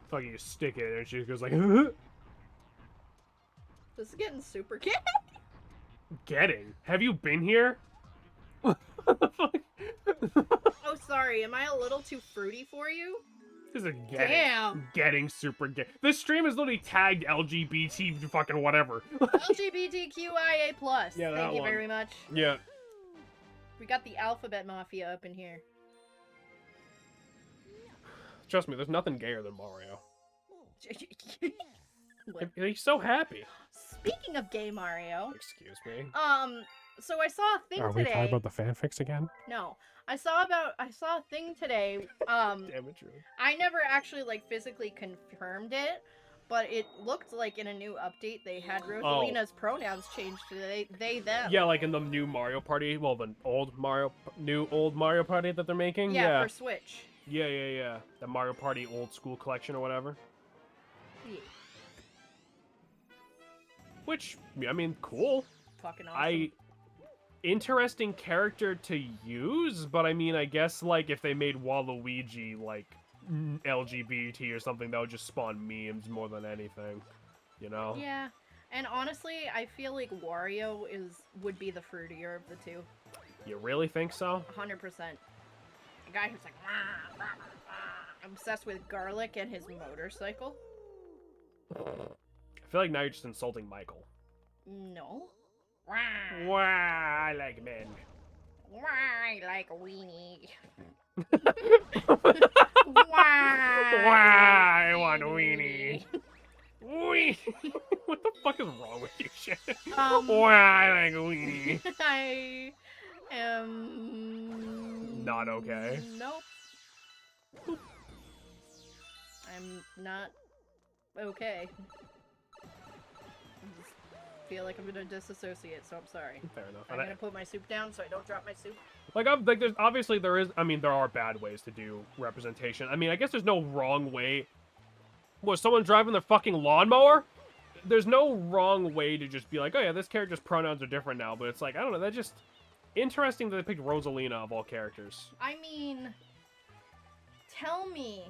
Fucking you stick it and she goes like, This is getting super gay. Getting? Have you been here? What the fuck? Oh, sorry. Am I a little too fruity for you? This is a getting. Damn. Getting super gay. This stream is literally tagged LGBT fucking whatever. LGBTQIA+. Yeah, that Thank you one. very much. Yeah. We got the alphabet mafia up in here. Trust me, there's nothing gayer than Mario. What? He's so happy. Speaking of gay Mario, Excuse me. so I saw a thing today. the fanfics again? No, I saw a thing today. Damn it, Drew. I never actually like physically confirmed it, but it looked like in a new update they had Rosalina's pronouns changed to they them. Yeah, like in the new Mario Party. Well, the old Mario Party that they're making. Yeah, for Switch. Yeah. The Mario Party old school collection or whatever. Yeah. Which, I mean, cool. Fucking awesome. Interesting character to use, but I mean, I guess, like, if they made Waluigi, like, LGBT or something, that would just spawn memes more than anything, you know? Yeah, and honestly, I feel like Wario would be the fruitier of the two. You really think so? 100%. A guy who's like, "Rah, rah, rah," obsessed with garlic and his motorcycle. I feel like now you're just insulting Michael. No. Wow, I like men. Why like a weenie? Why I want a weenie? Wee. What the fuck is wrong with you, shit? Why I like a weenie? I am Not okay. Nope. I'm not okay. I just feel like I'm gonna disassociate, so I'm sorry. Fair enough. I'm gonna put my soup down so I don't drop my soup. Like, there's obviously there is. I mean, there are bad ways to do representation. I mean, I guess there's no wrong way. Was someone driving their fucking lawnmower? There's no wrong way to just be like, oh yeah, this character's pronouns are different now. But it's like, I don't know. That's just interesting that they picked Rosalina of all characters. I mean, tell me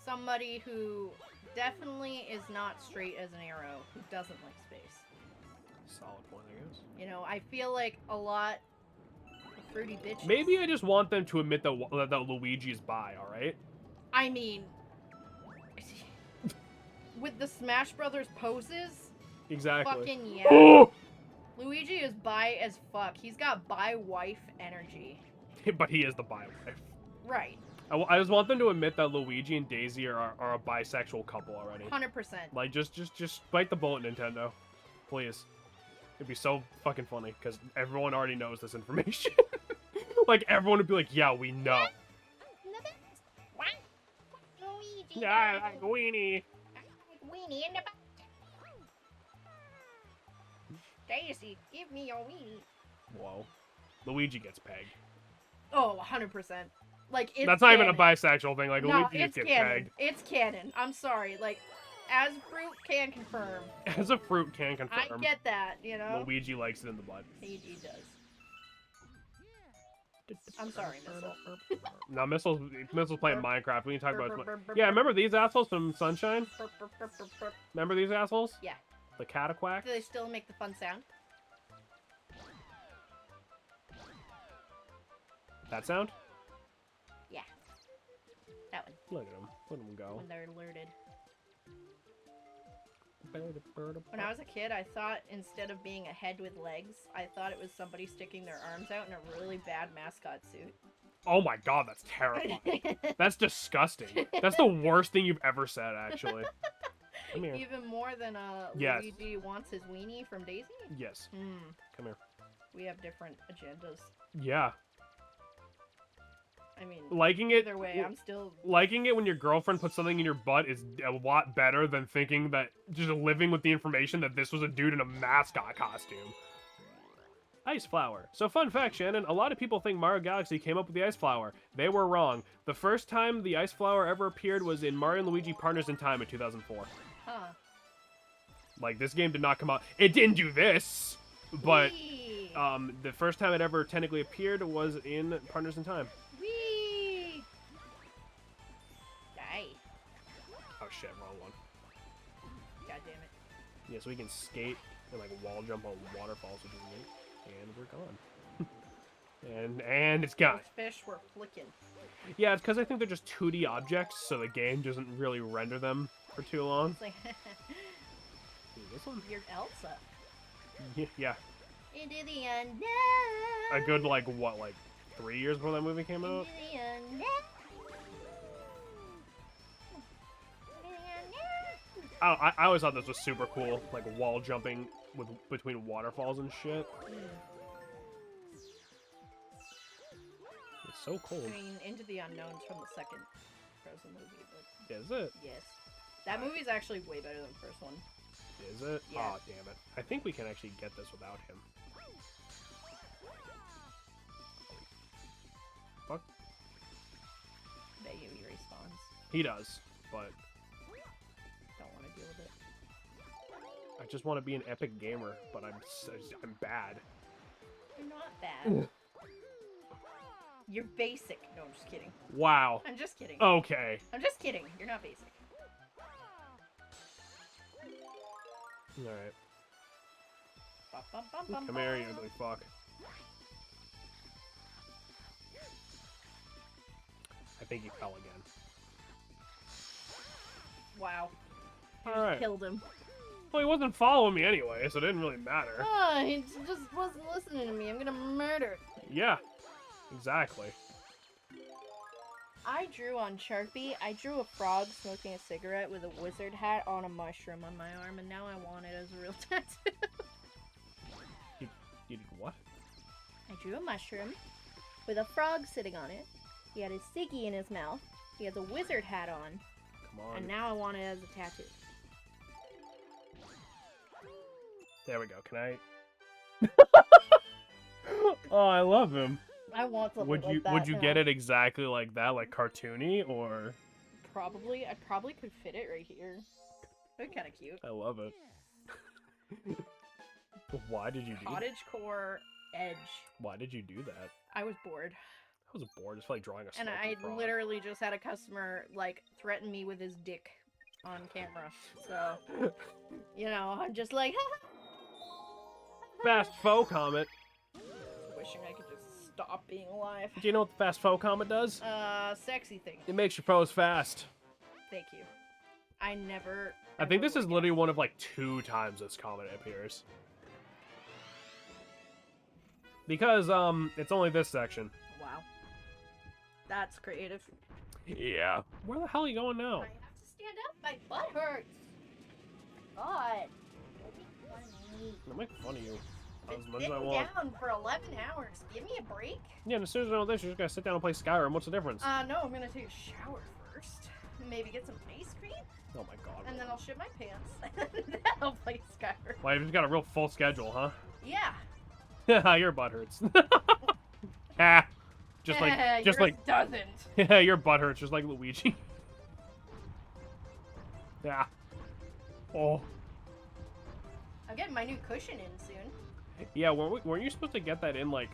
somebody who definitely is not straight as an arrow, who doesn't like space. Solid point, I guess. You know, I feel like a lot of fruity bitches. Maybe I just want them to admit that Luigi is bi, alright? I mean, with the Smash Brothers poses, Exactly. fucking yeah. Oh! Luigi is bi as fuck. He's got bi wife energy. But he is the bi wife. Right. I just want them to admit that Luigi and Daisy are a bisexual couple already. 100%. Like, just bite the bullet, Nintendo. Please. It'd be so fucking funny, because everyone already knows this information. Like, everyone would be like, yeah, we know. Luigi. Yeah, I like weenie. Weenie in the butt. Daisy, give me your weenie. Whoa. Luigi gets pegged. Oh, 100%. Like, it's That's not even a canon. bisexual thing. Like, No, Luigi it's gets canon. pegged. It's canon. I'm sorry. Like, as fruit can confirm. As a fruit can I confirm. get that, you know? Luigi likes it in the butt. He does. I'm sorry, Missile. No, Missile's playing Minecraft. We can talk about yeah, remember these assholes from Sunshine? Remember these assholes? Yeah. The Cataquack? Do they still make the fun sound? That sound? Yeah. That one. Look at them. Look at them go. When they're alerted. When I was a kid, I thought instead of being a head with legs, I thought it was somebody sticking their arms out in a really bad mascot suit. Oh my god, that's terrifying. That's disgusting. That's the worst thing you've ever said, actually. Come here. Even more than Yes. Luigi wants his weenie from Daisy? Yes. Hmm. Come here. We have different agendas. Yeah. I mean, Liking it. either way, I'm still... Liking it when your girlfriend puts something in your butt is a lot better than thinking that just living with the information that this was a dude in a mascot costume. Ice flower. So fun fact, Shannon, a lot of people think Mario Galaxy came up with the ice flower. They were wrong. The first time the ice flower ever appeared was in Mario and Luigi Partners in Time in 2004. Huh. Like, this game did not come out. It didn't do this, but Whee! the first time it ever technically appeared was in Partners in Time. Whee! Die. Oh shit, wrong one. God damn it. Yeah, so we can skate and like wall jump on waterfalls, which is neat. And we're gone. and it's gone. Those fish were flicking. Yeah, it's because I think they're just 2D objects, so the game doesn't really render them for too long. It's like, Ooh, this one? weird Elsa. Yeah. Into the unknown. A good, like, what, like 3 years before that movie came out? Into the unknown. I always thought this was super cool, like wall jumping between waterfalls and shit. It's so cool. I mean, Into the Unknown's from the second Frozen movie, but Is it? yes. That movie's actually way better than the first one. Is it? Yeah. Oh, damn it. I think we can actually get this without him. Fuck. Bet you he respawns. He does, but Don't want to deal with it. I just want to be an epic gamer, but I'm bad. You're not bad. You're basic. No, I'm just kidding. Wow. I'm just kidding. Okay. I'm just kidding. You're not basic. Alright. Bum, bum, bum, bum, Come here, you bum. ugly fuck. I think he fell again. Wow. You Alright. killed him. Well, he wasn't following me anyway, so it didn't really matter. Ah, he just wasn't listening to me. I'm gonna murder. Yeah. Exactly. I drew on Sharpie. I drew a frog smoking a cigarette with a wizard hat on a mushroom on my arm, and now I want it as a real tattoo. You did what? I drew a mushroom with a frog sitting on it. He had his ciggy in his mouth. He has a wizard hat on, Come on. and now I want it as a tattoo. There we go. Can I? Oh, I love him. I want something Would like you that would you now. get it exactly like that, like cartoony, or? Probably. I probably could fit it right here. That'd be kind of cute. I love it. Why did you do that? Cottage core edge. Why did you do that? I was bored. I was bored. Just like drawing a. And smoking I frog. literally just had a customer, like, threaten me with his dick on camera. So, you know, I'm just like, Fast faux comet. wishing I could just stop being alive. Do you know what the fast faux comet does? Sexy thing. It makes your pose fast. Thank you. I never... I think ever this is would literally one of like 2 times this comet appears. Because, it's only this section. guess. Wow. That's creative. Yeah. Where the hell are you going now? I have to stand up. My butt hurts. God. Don't make fun of me. I'm making fun of you. As Been much as I sitting want. down for 11 hours. Give me a break. Yeah, and as soon as I know this, you're just gonna sit down and play Skyrim. What's the difference? No, I'm gonna take a shower first. Maybe get some ice cream, Oh my god. and then I'll shit my pants. And then I'll play Skyrim. Well, you've just got a real full schedule, huh? Yeah. Your butt hurts. Ah. Just like, Yours doesn't. yeah, your butt hurts just like Luigi. Yeah. Oh. I'm getting my new cushion in soon. Yeah, weren't you supposed to get that in like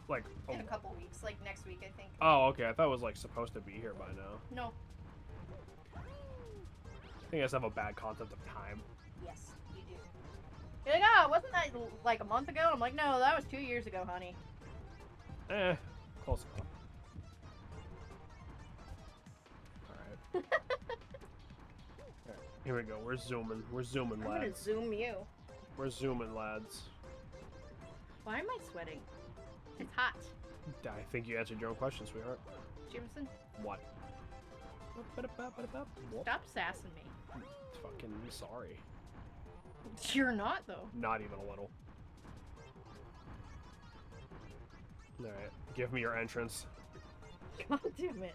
In a couple weeks, like next week, I think. Oh, okay. I thought it was like supposed to be here by now. No. I think I just have a bad concept of time. Yes, you do. You're like, oh, wasn't that like a month ago? I'm like, no, that was 2 years ago, honey. Close enough. Alright. Alright, here we go. We're zooming. We're zooming, I'm gonna lads. zoom you. We're zooming, lads. Why am I sweating? It's hot. I think you answered your own question, sweetheart. Jameson, What? stop sassing me. Fucking sorry. You're not, though. Not even a little. Alright, give me your entrance. God damn it.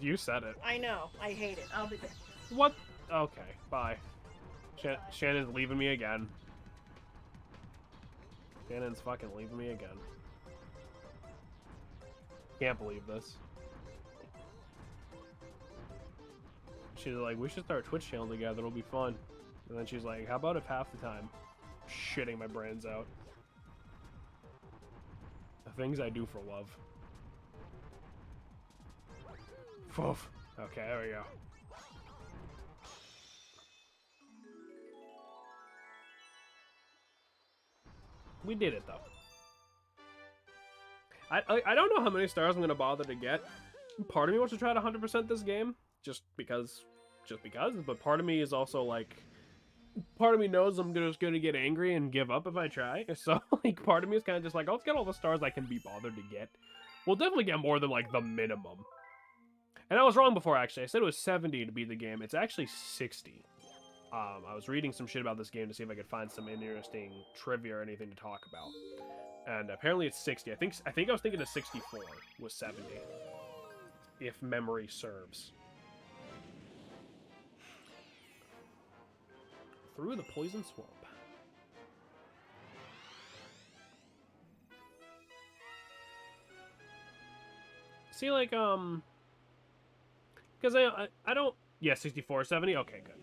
You said it. I know. I hate it. I'll be back. What? Okay, bye. Shannon's leaving me again. Shannon's fucking leaving me again. Can't believe this. She's like, we should start a Twitch channel together, it'll be fun. And then she's like, how about if half the time? Shitting my brains out. The things I do for love. Poof. Okay, there we go. We did it, though. I don't know how many stars I'm going to bother to get. Part of me wants to try to 100% this game. Just because. But part of me is also, like... Part of me knows I'm just going to get angry and give up if I try. So, like, part of me is kind of just like, let's get all the stars I can be bothered to get. We'll definitely get more than, like, the minimum. And I was wrong before, actually. I said it was 70 to beat the game. It's actually 60. I was reading some shit about this game to see if I could find some interesting trivia or anything to talk about. And apparently it's 60. I think I was thinking of 64 was 70. If memory serves. Through the poison swamp. See, like, because I don't... Yeah, 64, 70? Okay, good.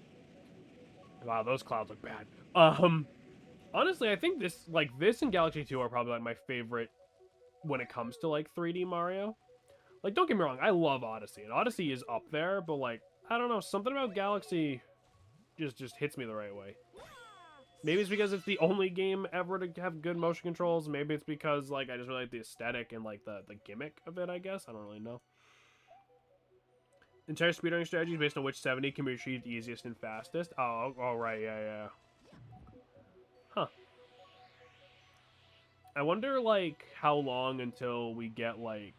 Wow, those clouds look bad. Honestly, I think this and Galaxy 2 are probably, like, my favorite when it comes to, like, 3D Mario. Like, don't get me wrong, I love Odyssey, and Odyssey is up there, but, like, I don't know, something about Galaxy just hits me the right way. Maybe it's because it's the only game ever to have good motion controls. Maybe it's because, like, I just really like the aesthetic and, like, the gimmick of it, I guess. I don't really know. Entire speedrunning strategies based on which 70 can be achieved easiest and fastest. Oh, right, yeah. Huh. I wonder, like, how long until we get, like...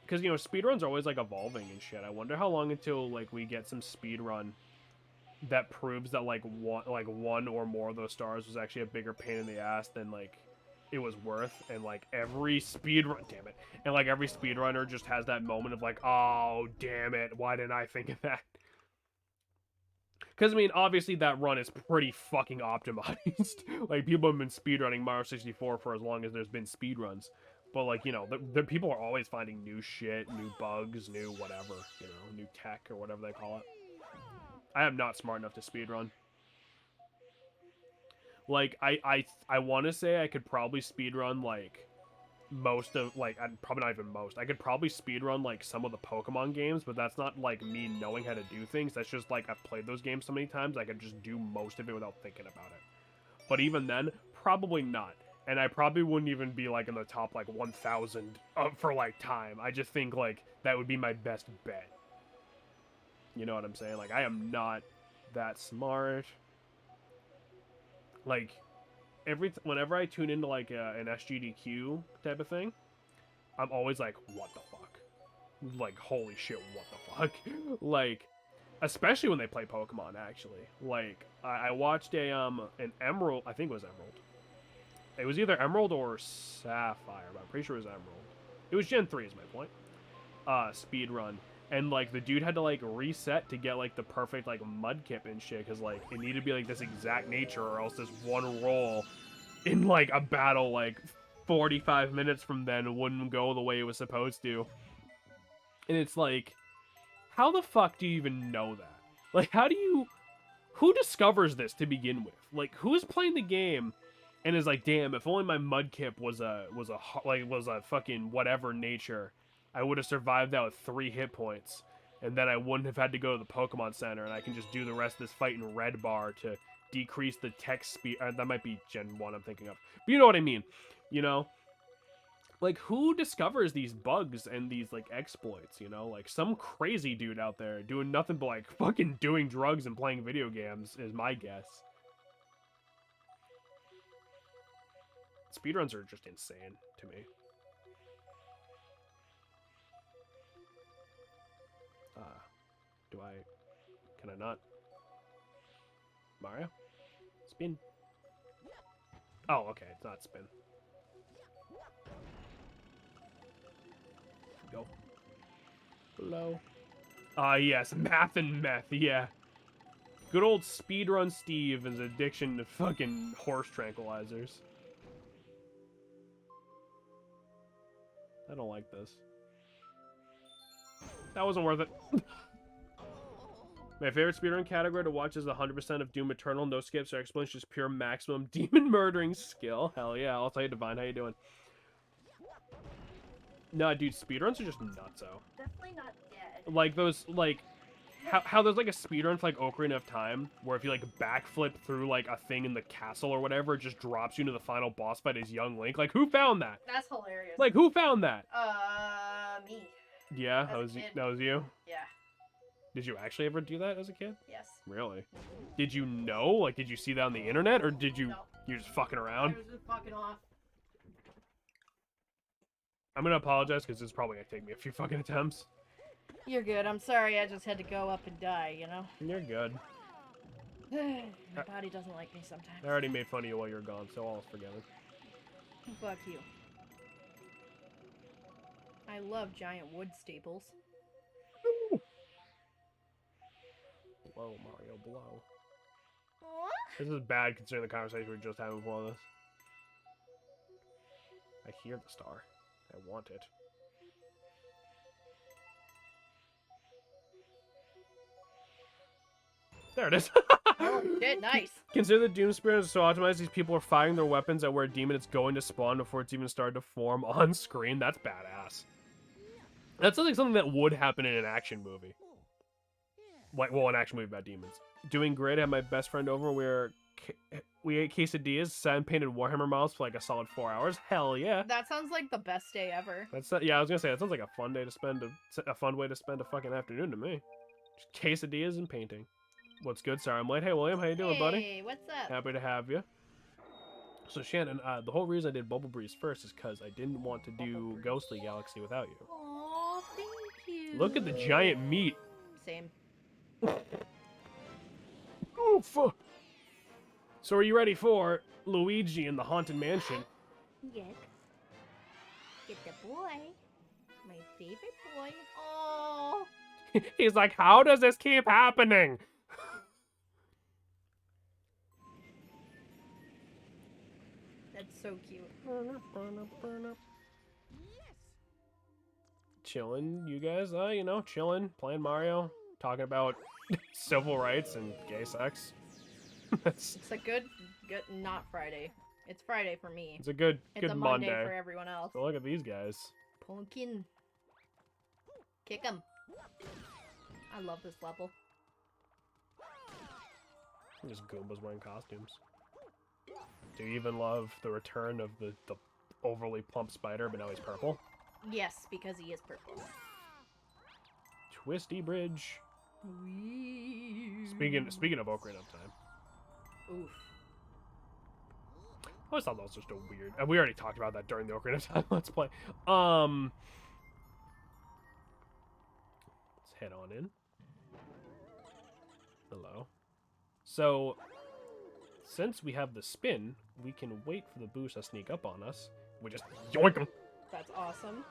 Because, you know, speedruns are always, like, evolving and shit. I wonder how long until, like, we get some speedrun that proves that, like, one or more of those stars was actually a bigger pain in the ass than, like, it was worth. And, like, every speedrun... Damn it. And, like, every speedrunner just has that moment of, like, oh, damn it, why didn't I think of that? Because, I mean, obviously that run is pretty fucking optimized. Like, people have been speedrunning Mario 64 for as long as there's been speedruns. But, like, you know, the people are always finding new shit, new bugs, new whatever, you know, new tech or whatever they call it. I am not smart enough to speedrun. Like, I want to say I could probably speedrun, like, most of, like, probably not even most. I could probably speedrun, like, some of the Pokemon games, but that's not, like, me knowing how to do things. That's just, like, I've played those games so many times, I could just do most of it without thinking about it. But even then, probably not. And I probably wouldn't even be, like, in the top, like, 1,000 for, like, time. I just think, like, that would be my best bet. You know what I'm saying? Like, I am not that smart. Like, whenever I tune into, like, an SGDQ type of thing, I'm always like, what the fuck? Like, holy shit, what the fuck? Like, especially when they play Pokemon, actually. Like, I watched an Emerald, I think it was Emerald. It was either Emerald or Sapphire, but I'm pretty sure it was Emerald. It was Gen 3 is my point. Speed run. And, like, the dude had to, like, reset to get, like, the perfect, like, Mudkip and shit. Because, like, it needed to be, like, this exact nature or else this one roll in, like, a battle, like, 45 minutes from then wouldn't go the way it was supposed to. And it's like, how the fuck do you even know that? Like, how do you... Who discovers this to begin with? Like, who's playing the game and is like, damn, if only my Mudkip was a fucking whatever nature, I would have survived that with 3 hit points. And then I wouldn't have had to go to the Pokemon Center, and I can just do the rest of this fight in red bar to decrease the text speed. That might be Gen 1 I'm thinking of. But you know what I mean. You know? Like, who discovers these bugs and these, like, exploits, you know? Like, some crazy dude out there doing nothing but, like, fucking doing drugs and playing video games is my guess. Speedruns are just insane to me. Can I not? Mario? Spin. Oh, okay, it's not spin. Go. Hello. Yes, math and meth, yeah. Good old speedrun Steve and his addiction to fucking horse tranquilizers. I don't like this. That wasn't worth it. My favorite speedrun category to watch is 100% of Doom Eternal. No skips or explanations, just pure maximum demon murdering skill. Hell yeah, I'll tell you, Divine, how you doing? Nah, dude, speedruns are just nutso. Definitely not dead. Like those, like, how there's like a speedrun for like Ocarina of Time, where if you like backflip through like a thing in the castle or whatever, it just drops you into the final boss fight as young Link. Like, who found that? That's hilarious. Like, who found that? Me. Yeah, As that was you? Yeah. Did you actually ever do that as a kid? Yes. Really? Did you know? Like, did you see that on the internet, or did you... No. You're just fucking around? I was just fucking off. I'm gonna apologize, because it's probably gonna take me a few fucking attempts. You're good. I'm sorry. I just had to go up and die, you know? You're good. My body doesn't like me sometimes. I already made fun of you while you were gone, so all's forgiven. Fuck you. I love giant wood staples. Blow, Mario, blow. What? This is bad considering the conversation we were just having before this. I hear the star. I want it. There it is. Oh, shit, nice. Consider the Doom Spirit so optimized these people are firing their weapons at where a demon is going to spawn before it's even started to form on screen. That's badass. That sounds like something that would happen in an action movie. Like, well, an action movie about demons. Doing great. I had my best friend over. We ate quesadillas, sat and painted Warhammer models for like a solid 4 hours. Hell yeah. That sounds like the best day ever. Yeah, I was gonna say that sounds like a fun day to spend a fun way to spend a fucking afternoon to me. Just quesadillas and painting. What's good? Sorry I'm late. Hey William, how you doing, buddy? Hey, what's up? Happy to have you. So Shannon, the whole reason I did Bubble Breeze first is because I didn't want to do Ghostly Galaxy without you. Oh, thank you. Look at the giant meat. Same. Oh fuck. So are you ready for Luigi in the Haunted Mansion? Yes. Get the boy. My favorite boy. Oh. He's like, how does this keep happening? That's so cute. Chilling, you guys, you know, chilling, playing Mario, talking about civil rights and gay sex. It's a good, not Friday. It's Friday for me. It's a good It's a Monday for everyone else. So look at these guys. Pumpkin. Kick him. I love this level. Just Goombas wearing costumes. Do you even love the return of the overly plump spider, but now he's purple? Yes, because he is purple. Twisty Bridge. Speaking of Ocarina of Time. Oof. I always thought that was just a weird... we already talked about that during the Ocarina of Time Let's Play. Let's head on in. Hello. So, since we have the spin, we can wait for the boost to sneak up on us. We just yoink him. That's awesome.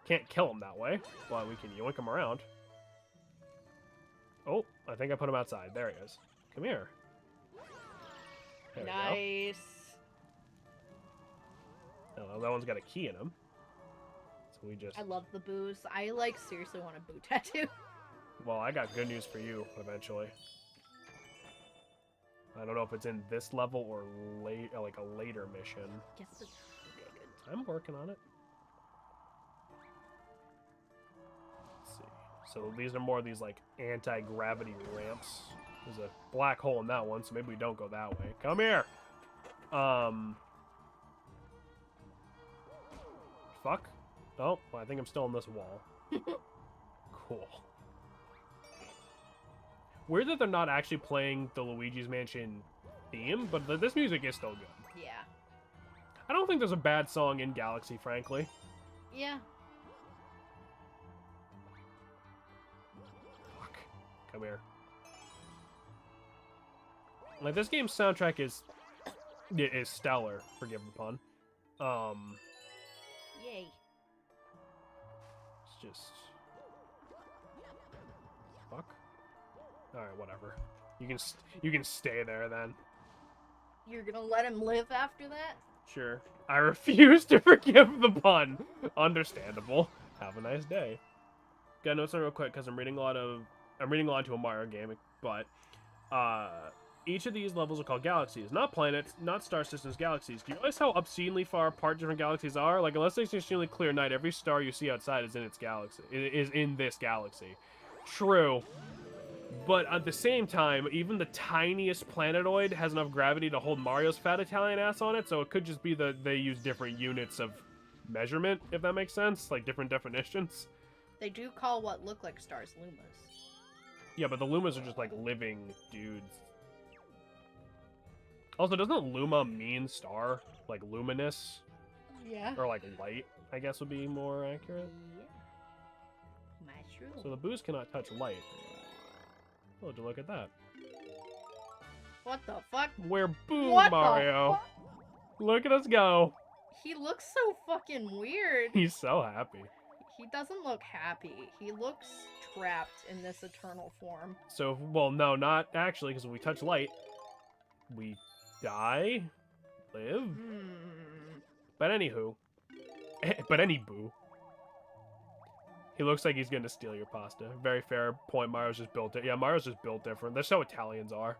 Can't kill him that way, but we can yoink him around. Oh, I think I put him outside. There he is. Come here. There Nice. we go. Oh, that one's got a key in him. So we just... I love the boos. I, like, seriously want a boo tattoo. Well, I got good news for you, eventually. I don't know if it's in this level or late, like a later mission. Yes, it's okay, good. I'm working on it. Let's see. So these are more of these, like, anti-gravity ramps. There's a black hole in that one, so maybe we don't go that way. Come here! Fuck. Oh, well, I think I'm still on this wall. Cool. Weird that they're not actually playing the Luigi's Mansion theme, but this music is still good. Yeah. I don't think there's a bad song in Galaxy, frankly. Yeah. Fuck. Come here. Like, this game's soundtrack is stellar, forgive the pun. Yay. It's just... Fuck. Alright, whatever. You can stay there, then. You're gonna let him live after that? Sure. I refuse to forgive the pun. Understandable. Have a nice day. Gotta note something real quick, because I'm reading a lot into a Mario game, but, each of these levels are called galaxies. Not planets, not star systems, galaxies. Do you realize how obscenely far apart different galaxies are? Like, unless it's an extremely clear night, every star you see outside is in its galaxy. Is in this galaxy. True. But at the same time, even the tiniest planetoid has enough gravity to hold Mario's fat Italian ass on it, so it could just be that they use different units of measurement, if that makes sense. Like, different definitions. They do call what look like stars Lumas. Yeah, but the Lumas are just, like, living dudes. Also, doesn't Luma mean star? Like, luminous? Yeah. Or, like, light, I guess would be more accurate. Yeah. Mushroom. So the boos cannot touch light. Oh, would you look at that? What the fuck? We're Boo What Mario. the fuck? Look at us go. He looks so fucking weird. He's so happy. He doesn't look happy. He looks trapped in this eternal form. So, well, no, not actually, because when we touch light, we die, live. But anywho, but any Boo. He looks like he's going to steal your pasta. Very fair point. Mario's just built it. Yeah, Mario's just built different. That's how Italians are.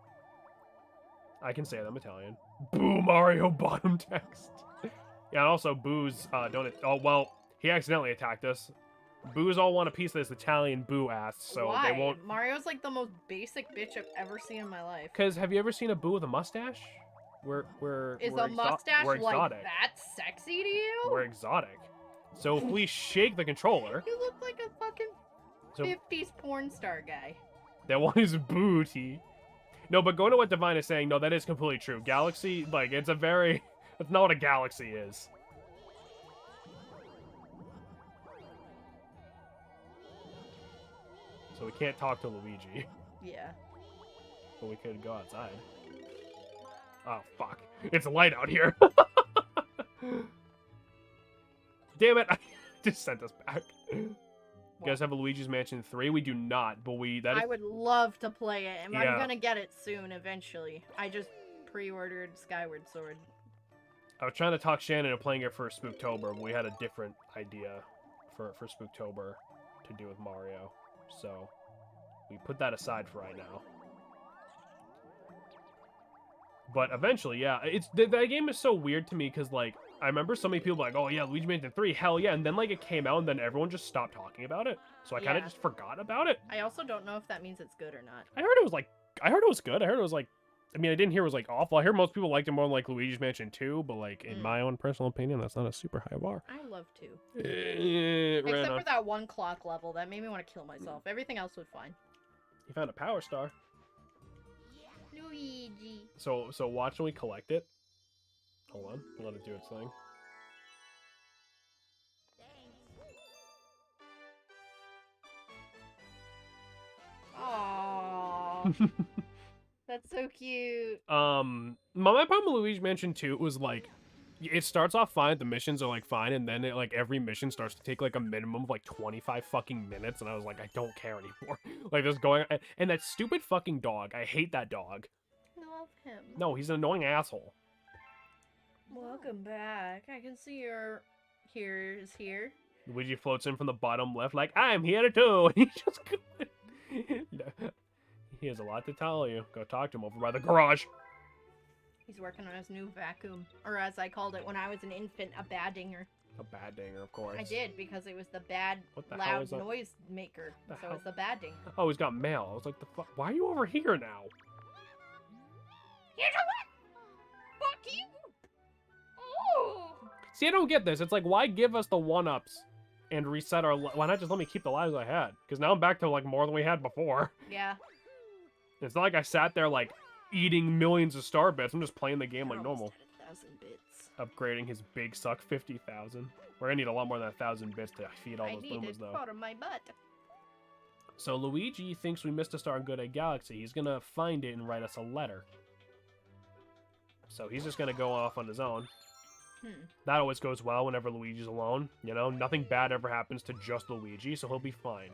I can say I'm Italian. Boo Mario bottom text. Yeah, and also Boo's don't... Oh, well, he accidentally attacked us. Boos all want a piece of this Italian Boo ass, so Why? they won't... Mario's like the most basic bitch I've ever seen in my life. Because have you ever seen a Boo with a mustache? Is a mustache we're like exotic. that sexy to you? We're exotic. So if we shake the controller... You look like a fucking So 50s porn star guy. that one is booty. No, but going to what Divine is saying, no, that is completely true. Galaxy, like, it's a very... That's not what a galaxy is. So we can't talk to Luigi. Yeah. But we could go outside. Oh, fuck. It's light out here. Damn it. I just sent us back. You guys have a Luigi's Mansion 3? We do not, but I would love to play it, and Yeah. I'm gonna get it soon, eventually. I just pre-ordered Skyward Sword. I was trying to talk Shannon into playing it for Spooktober, but we had a different idea for Spooktober to do with Mario. So, we put that aside for right now. But eventually, yeah, that game is so weird to me because, like, I remember so many people like, oh yeah, Luigi Mansion 3, hell yeah, and then, like, it came out and then everyone just stopped talking about it. So I kind of Yeah. just forgot about it. I also don't know if that means it's good or not. I heard it was good. I heard it was, like, I mean, I didn't hear it was, like, awful. I heard most people liked it more than, like, Luigi's Mansion 2, but, like, in my own personal opinion, that's not a super high bar. I love to. Ran Except on. for that one clock level, that made me want to kill myself. Everything else was fine. You found a power star. Luigi. So watch when we collect it. Hold on. Let it do its thing. Aww. That's so cute. My problem with Luigi Mansion 2 was like, it starts off fine, the missions are like fine, and then it like every mission starts to take like a minimum of like 25 fucking minutes, and I was like, I don't care anymore. Like this going, and that stupid fucking dog, I hate that dog. I love him. No, he's an annoying asshole. Welcome back. I can see your here is here. Luigi floats in from the bottom left, like, I'm here too. He just he has a lot to tell you. Go talk to him over by the garage. He's working on his new vacuum, or as I called it when I was an infant, a bad-dinger. A bad dinger, of course. I did, because it was the bad, What the hell loud is that? noise maker. The So hell? it's the bad dinger. Oh, he's got mail. I was like, the fuck? Why are you over here now? You know what? Fuck you! Oh! See, I don't get this. It's like, why give us the 1-ups and reset our... Why not just let me keep the lives I had? Because now I'm back to, like, more than we had before. Yeah. It's not like I sat there, like, eating millions of star bits. I'm just playing the game like We're normal. almost at 1,000 bits. Upgrading his big suck 50,000. We're gonna need a lot more than 1,000 bits to feed all I those need boomers, it though. out of my butt. So Luigi thinks we missed a star in Good Egg Galaxy. He's gonna find it and write us a letter. So he's just gonna go off on his own. That always goes well whenever Luigi's alone. You know, nothing bad ever happens to just Luigi, so he'll be fine.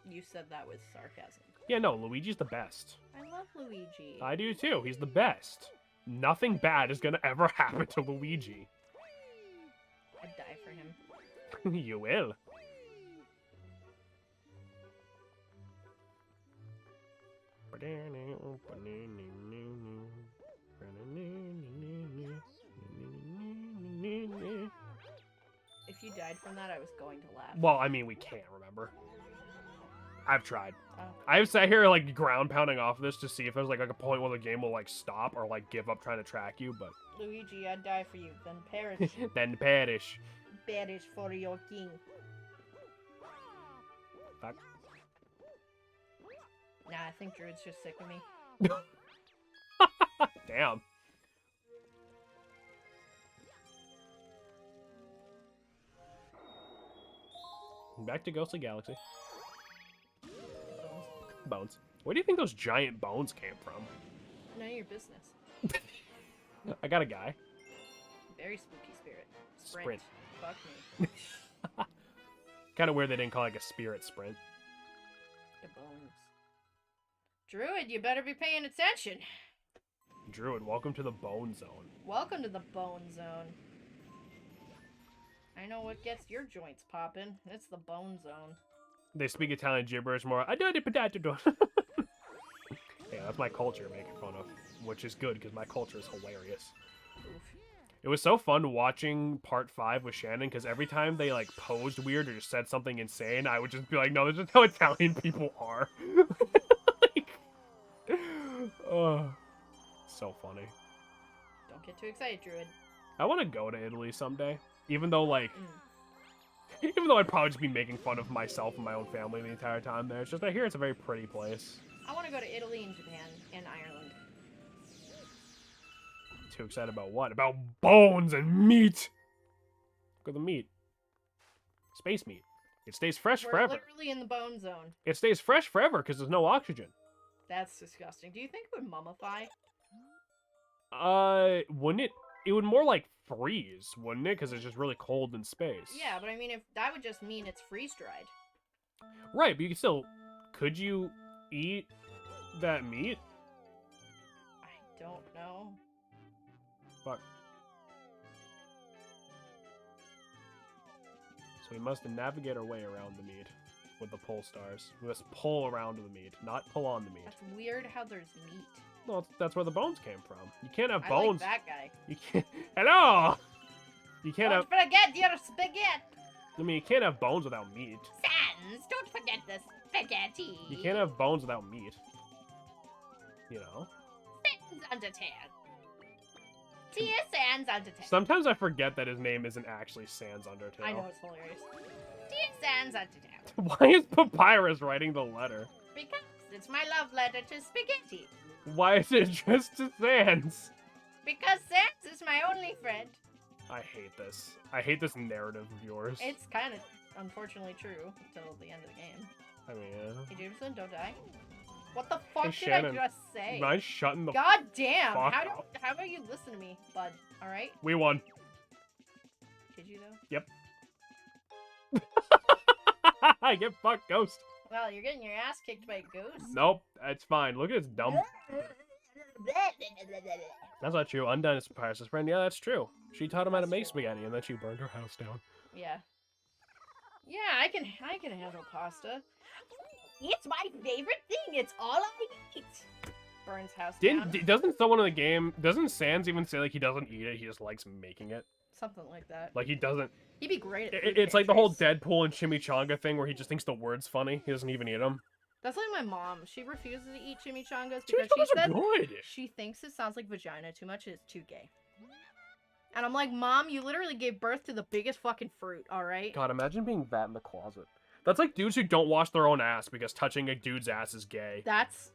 You said that with sarcasm. Yeah, no, Luigi's the best. I love Luigi. I do too. He's the best. Nothing bad is gonna ever happen to Luigi. I'd die for him. You will. If you died from that, I was going to laugh. Well, I mean, we can't remember. I've tried. Oh. I've sat here like ground pounding off this to see if there's like a point where the game will like stop or like give up trying to track you, but Luigi, I'd die for you. Then perish. then perish. Perish for your king. Fuck. Nah, I think Druid's just sick of me. Damn. Back to Ghostly Galaxy. Bones. Where do you think those giant bones came from? None of your business. I got a guy. Very spooky spirit. Sprint. Fuck me. Kind of weird they didn't call it like a spirit sprint. The bones. Druid, you better be paying attention. Druid, welcome to the Bone Zone. Welcome to the Bone Zone. I know what gets your joints popping. It's the Bone Zone. They speak Italian gibberish more. I don't potato. Yeah, that's my culture making fun of, which is good because my culture is hilarious. Oof. It was so fun watching part 5 with Shannon because every time they like posed weird or just said something insane, I would just be like, no, this is how Italian people are. Like, oh, so funny. Don't get too excited, Druid. I want to go to Italy someday, even though like, even though I'd probably just be making fun of myself and my own family the entire time there. It's just I hear it's a very pretty place. I want to go to Italy and Japan and Ireland. Too excited about what? About bones and meat. Look at the meat. Space meat. It stays fresh We're forever. literally in the Bone Zone. It stays fresh forever because there's no oxygen. That's disgusting. Do you think it would mummify? Wouldn't it? It would more like freeze, wouldn't it? Because it's just really cold in space. Yeah, but I mean, if that would just mean it's freeze-dried. Right, but you can still... Could you eat that meat? I don't know. Fuck. So we must navigate our way around the meat with the pole stars. We must pull around the meat, not pull on the meat. That's weird how there's meat. Well, that's where the bones came from. You can't have I bones. like that guy. You can't. Hello. You can't Don't have. forget your spaghetti. I mean, you can't have bones without meat. Sans, don't forget the spaghetti. You can't have bones without meat. You know. Sans Undertale. Dear Sans Undertale. Sometimes I forget that his name isn't actually Sans Undertale. I know, it's hilarious. Dear Sans Undertale. Why is Papyrus writing the letter? Because it's my love letter to spaghetti. Why is it just to Sans? Because Sans is my only friend. I hate this. I hate this narrative of yours. It's kind of, unfortunately, true until the end of the game. I mean, yeah. Hey, Jameson, don't die. What the fuck Hey, did Shannon, I just say? Mind shutting the God damn! fuck How up. about you listen to me, bud? All right? We won. Did you though? Yep. I get fucked, Ghost. Well, you're getting your ass kicked by a ghost. Nope, it's fine. Look at his dumb. That's not true. Undone is Paris' friend. Yeah, that's true. She taught him how to That's make true. spaghetti, and then she burned her house down. Yeah. Yeah, I can handle pasta. It's my favorite thing. It's all I eat. Burns house down. Doesn't someone in the game, doesn't Sans even say like he doesn't eat it, he just likes making it? Something like that. Like he doesn't. He'd be great at food It's like the whole pantries. Deadpool and chimichanga thing where he just thinks the word's funny. He doesn't even eat them. That's like my mom. She refuses to eat chimichangas because she Chimichangas are said good. she thinks it sounds like vagina too much and it's too gay. And I'm like, Mom, you literally gave birth to the biggest fucking fruit, alright? God, imagine being that in the closet. That's like dudes who don't wash their own ass because touching a dude's ass is gay. That's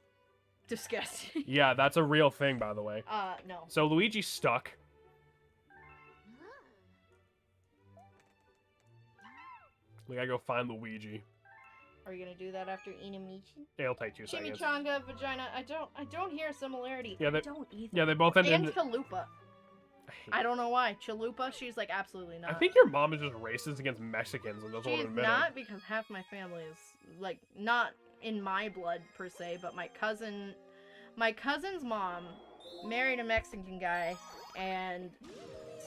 disgusting. Yeah, that's a real thing, by the way. No. So Luigi's stuck. We gotta go find Luigi. Are you gonna do that after Inimichin? It'll take 2 seconds. Chimichanga, vagina. I don't hear a similarity. Yeah, I they- don't either. Yeah, they both end And in. chalupa. I don't know why. Chalupa, she's like absolutely not. I think your mom is just racist against Mexicans and doesn't want She's to admit not because half my family is like not in my blood per se, but my cousin's mom married a Mexican guy, and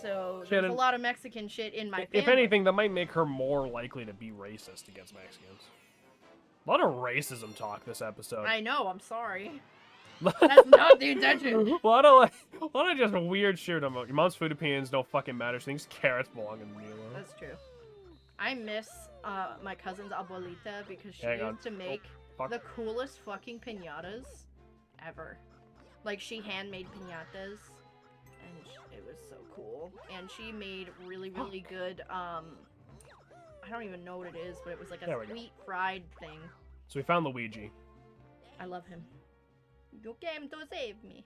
so there's Shannon, a lot of Mexican shit in my family. If anything, that might make her more likely to be racist against Mexicans. A lot of racism talk this episode. I know. I'm sorry. That's not the intention. a lot of just weird shit. Your mom's food opinions don't fucking matter. She thinks carrots belong in Milo. That's true. I miss my cousin's abuelita because she Hang on. used to make Fuck. the coolest fucking piñatas ever. Like, she handmade piñatas, and it was so cool. And she made really, really good, I don't even know what it is, but it was like There a we go. sweet fried thing. So we found Luigi. I love him. You came to save me.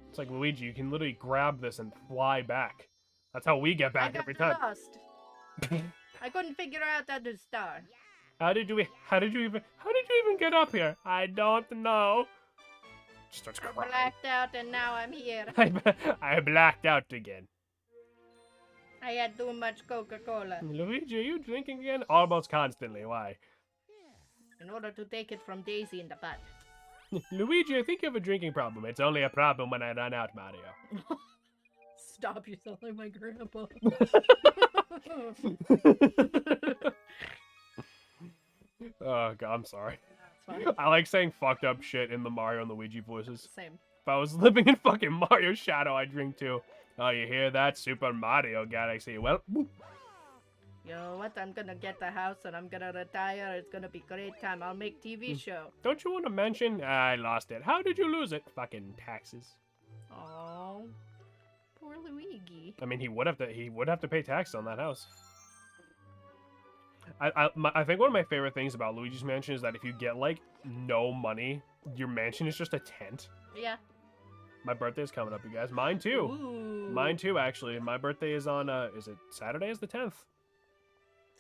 It's like, Luigi, you can literally grab this and fly back. That's how we get back I got every time. lost. I couldn't figure out how to start. How did you even get up here? I don't know. Just starts I crying. blacked out and now I'm here. I blacked out again. I had too much Coca-Cola. Luigi, are you drinking again? Almost constantly. Why? In order to take it from Daisy in the butt. Luigi, I think you have a drinking problem. It's only a problem when I run out, Mario. Stop, you sound like my grandpa. Oh, God, I'm sorry. That's fine. I like saying fucked up shit in the Mario and Luigi voices. Same. If I was living in fucking Mario's shadow, I'd drink too. Oh, you hear that? Super Mario Galaxy. Well, You know what? I'm gonna get the house and I'm gonna retire. It's gonna be great time. I'll make TV show. don't you want to mention? I lost it. How did you lose it? Fucking taxes. Oh, poor Luigi. I mean, he would have to pay tax on that house. I think one of my favorite things about Luigi's Mansion is that if you get like no money, your mansion is just a tent. Yeah. My birthday's coming up, you guys. Mine too. Ooh. Mine too, actually. My birthday is on is it Saturday? Is the 10th?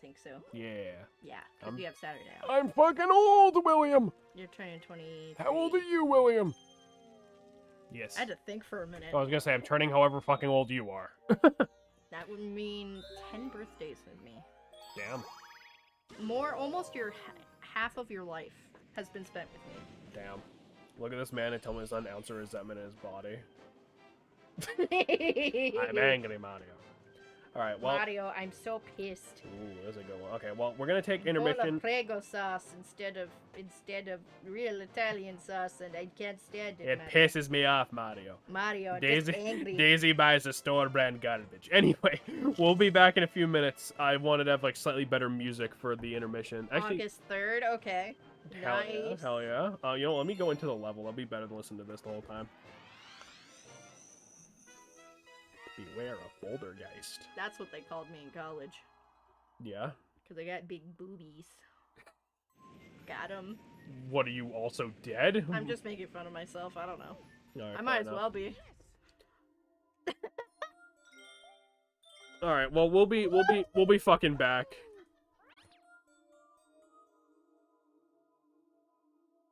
Think so. Yeah. Yeah, because you have Saturday off. I'm fucking old, William. You're turning 20. How old are you, William? Yes. I had to think for a minute. I was gonna say I'm turning however fucking old you are. That would mean 10 birthdays with me. Damn. Almost your half of your life has been spent with me. Damn. Look at this man and tell me there's not an ounce of resentment in his body. I'm angry, Mario. Alright, well... Mario, I'm so pissed. Ooh, there's a good one. Okay, well, we're gonna take Bowl of intermission. Prego sauce instead of real Italian sauce, and I can't stand it. It Mario. pisses me off, Mario. Mario, I'm Daisy, just angry. Daisy buys the store brand garbage. Anyway, we'll be back in a few minutes. I wanted to have like slightly better music for the intermission. Actually, August 3rd, okay. hell yeah, Nice. hell yeah. You know, let me go into the level. That'll be better than listening to this the whole time. Beware of Bouldergeist. That's what they called me in college. Yeah. Because I got big boobies. Got 'em. What, are you also dead? I'm just making fun of myself. I don't know. Alright, I might fair as enough. well be. All right. Well, we'll be fucking back.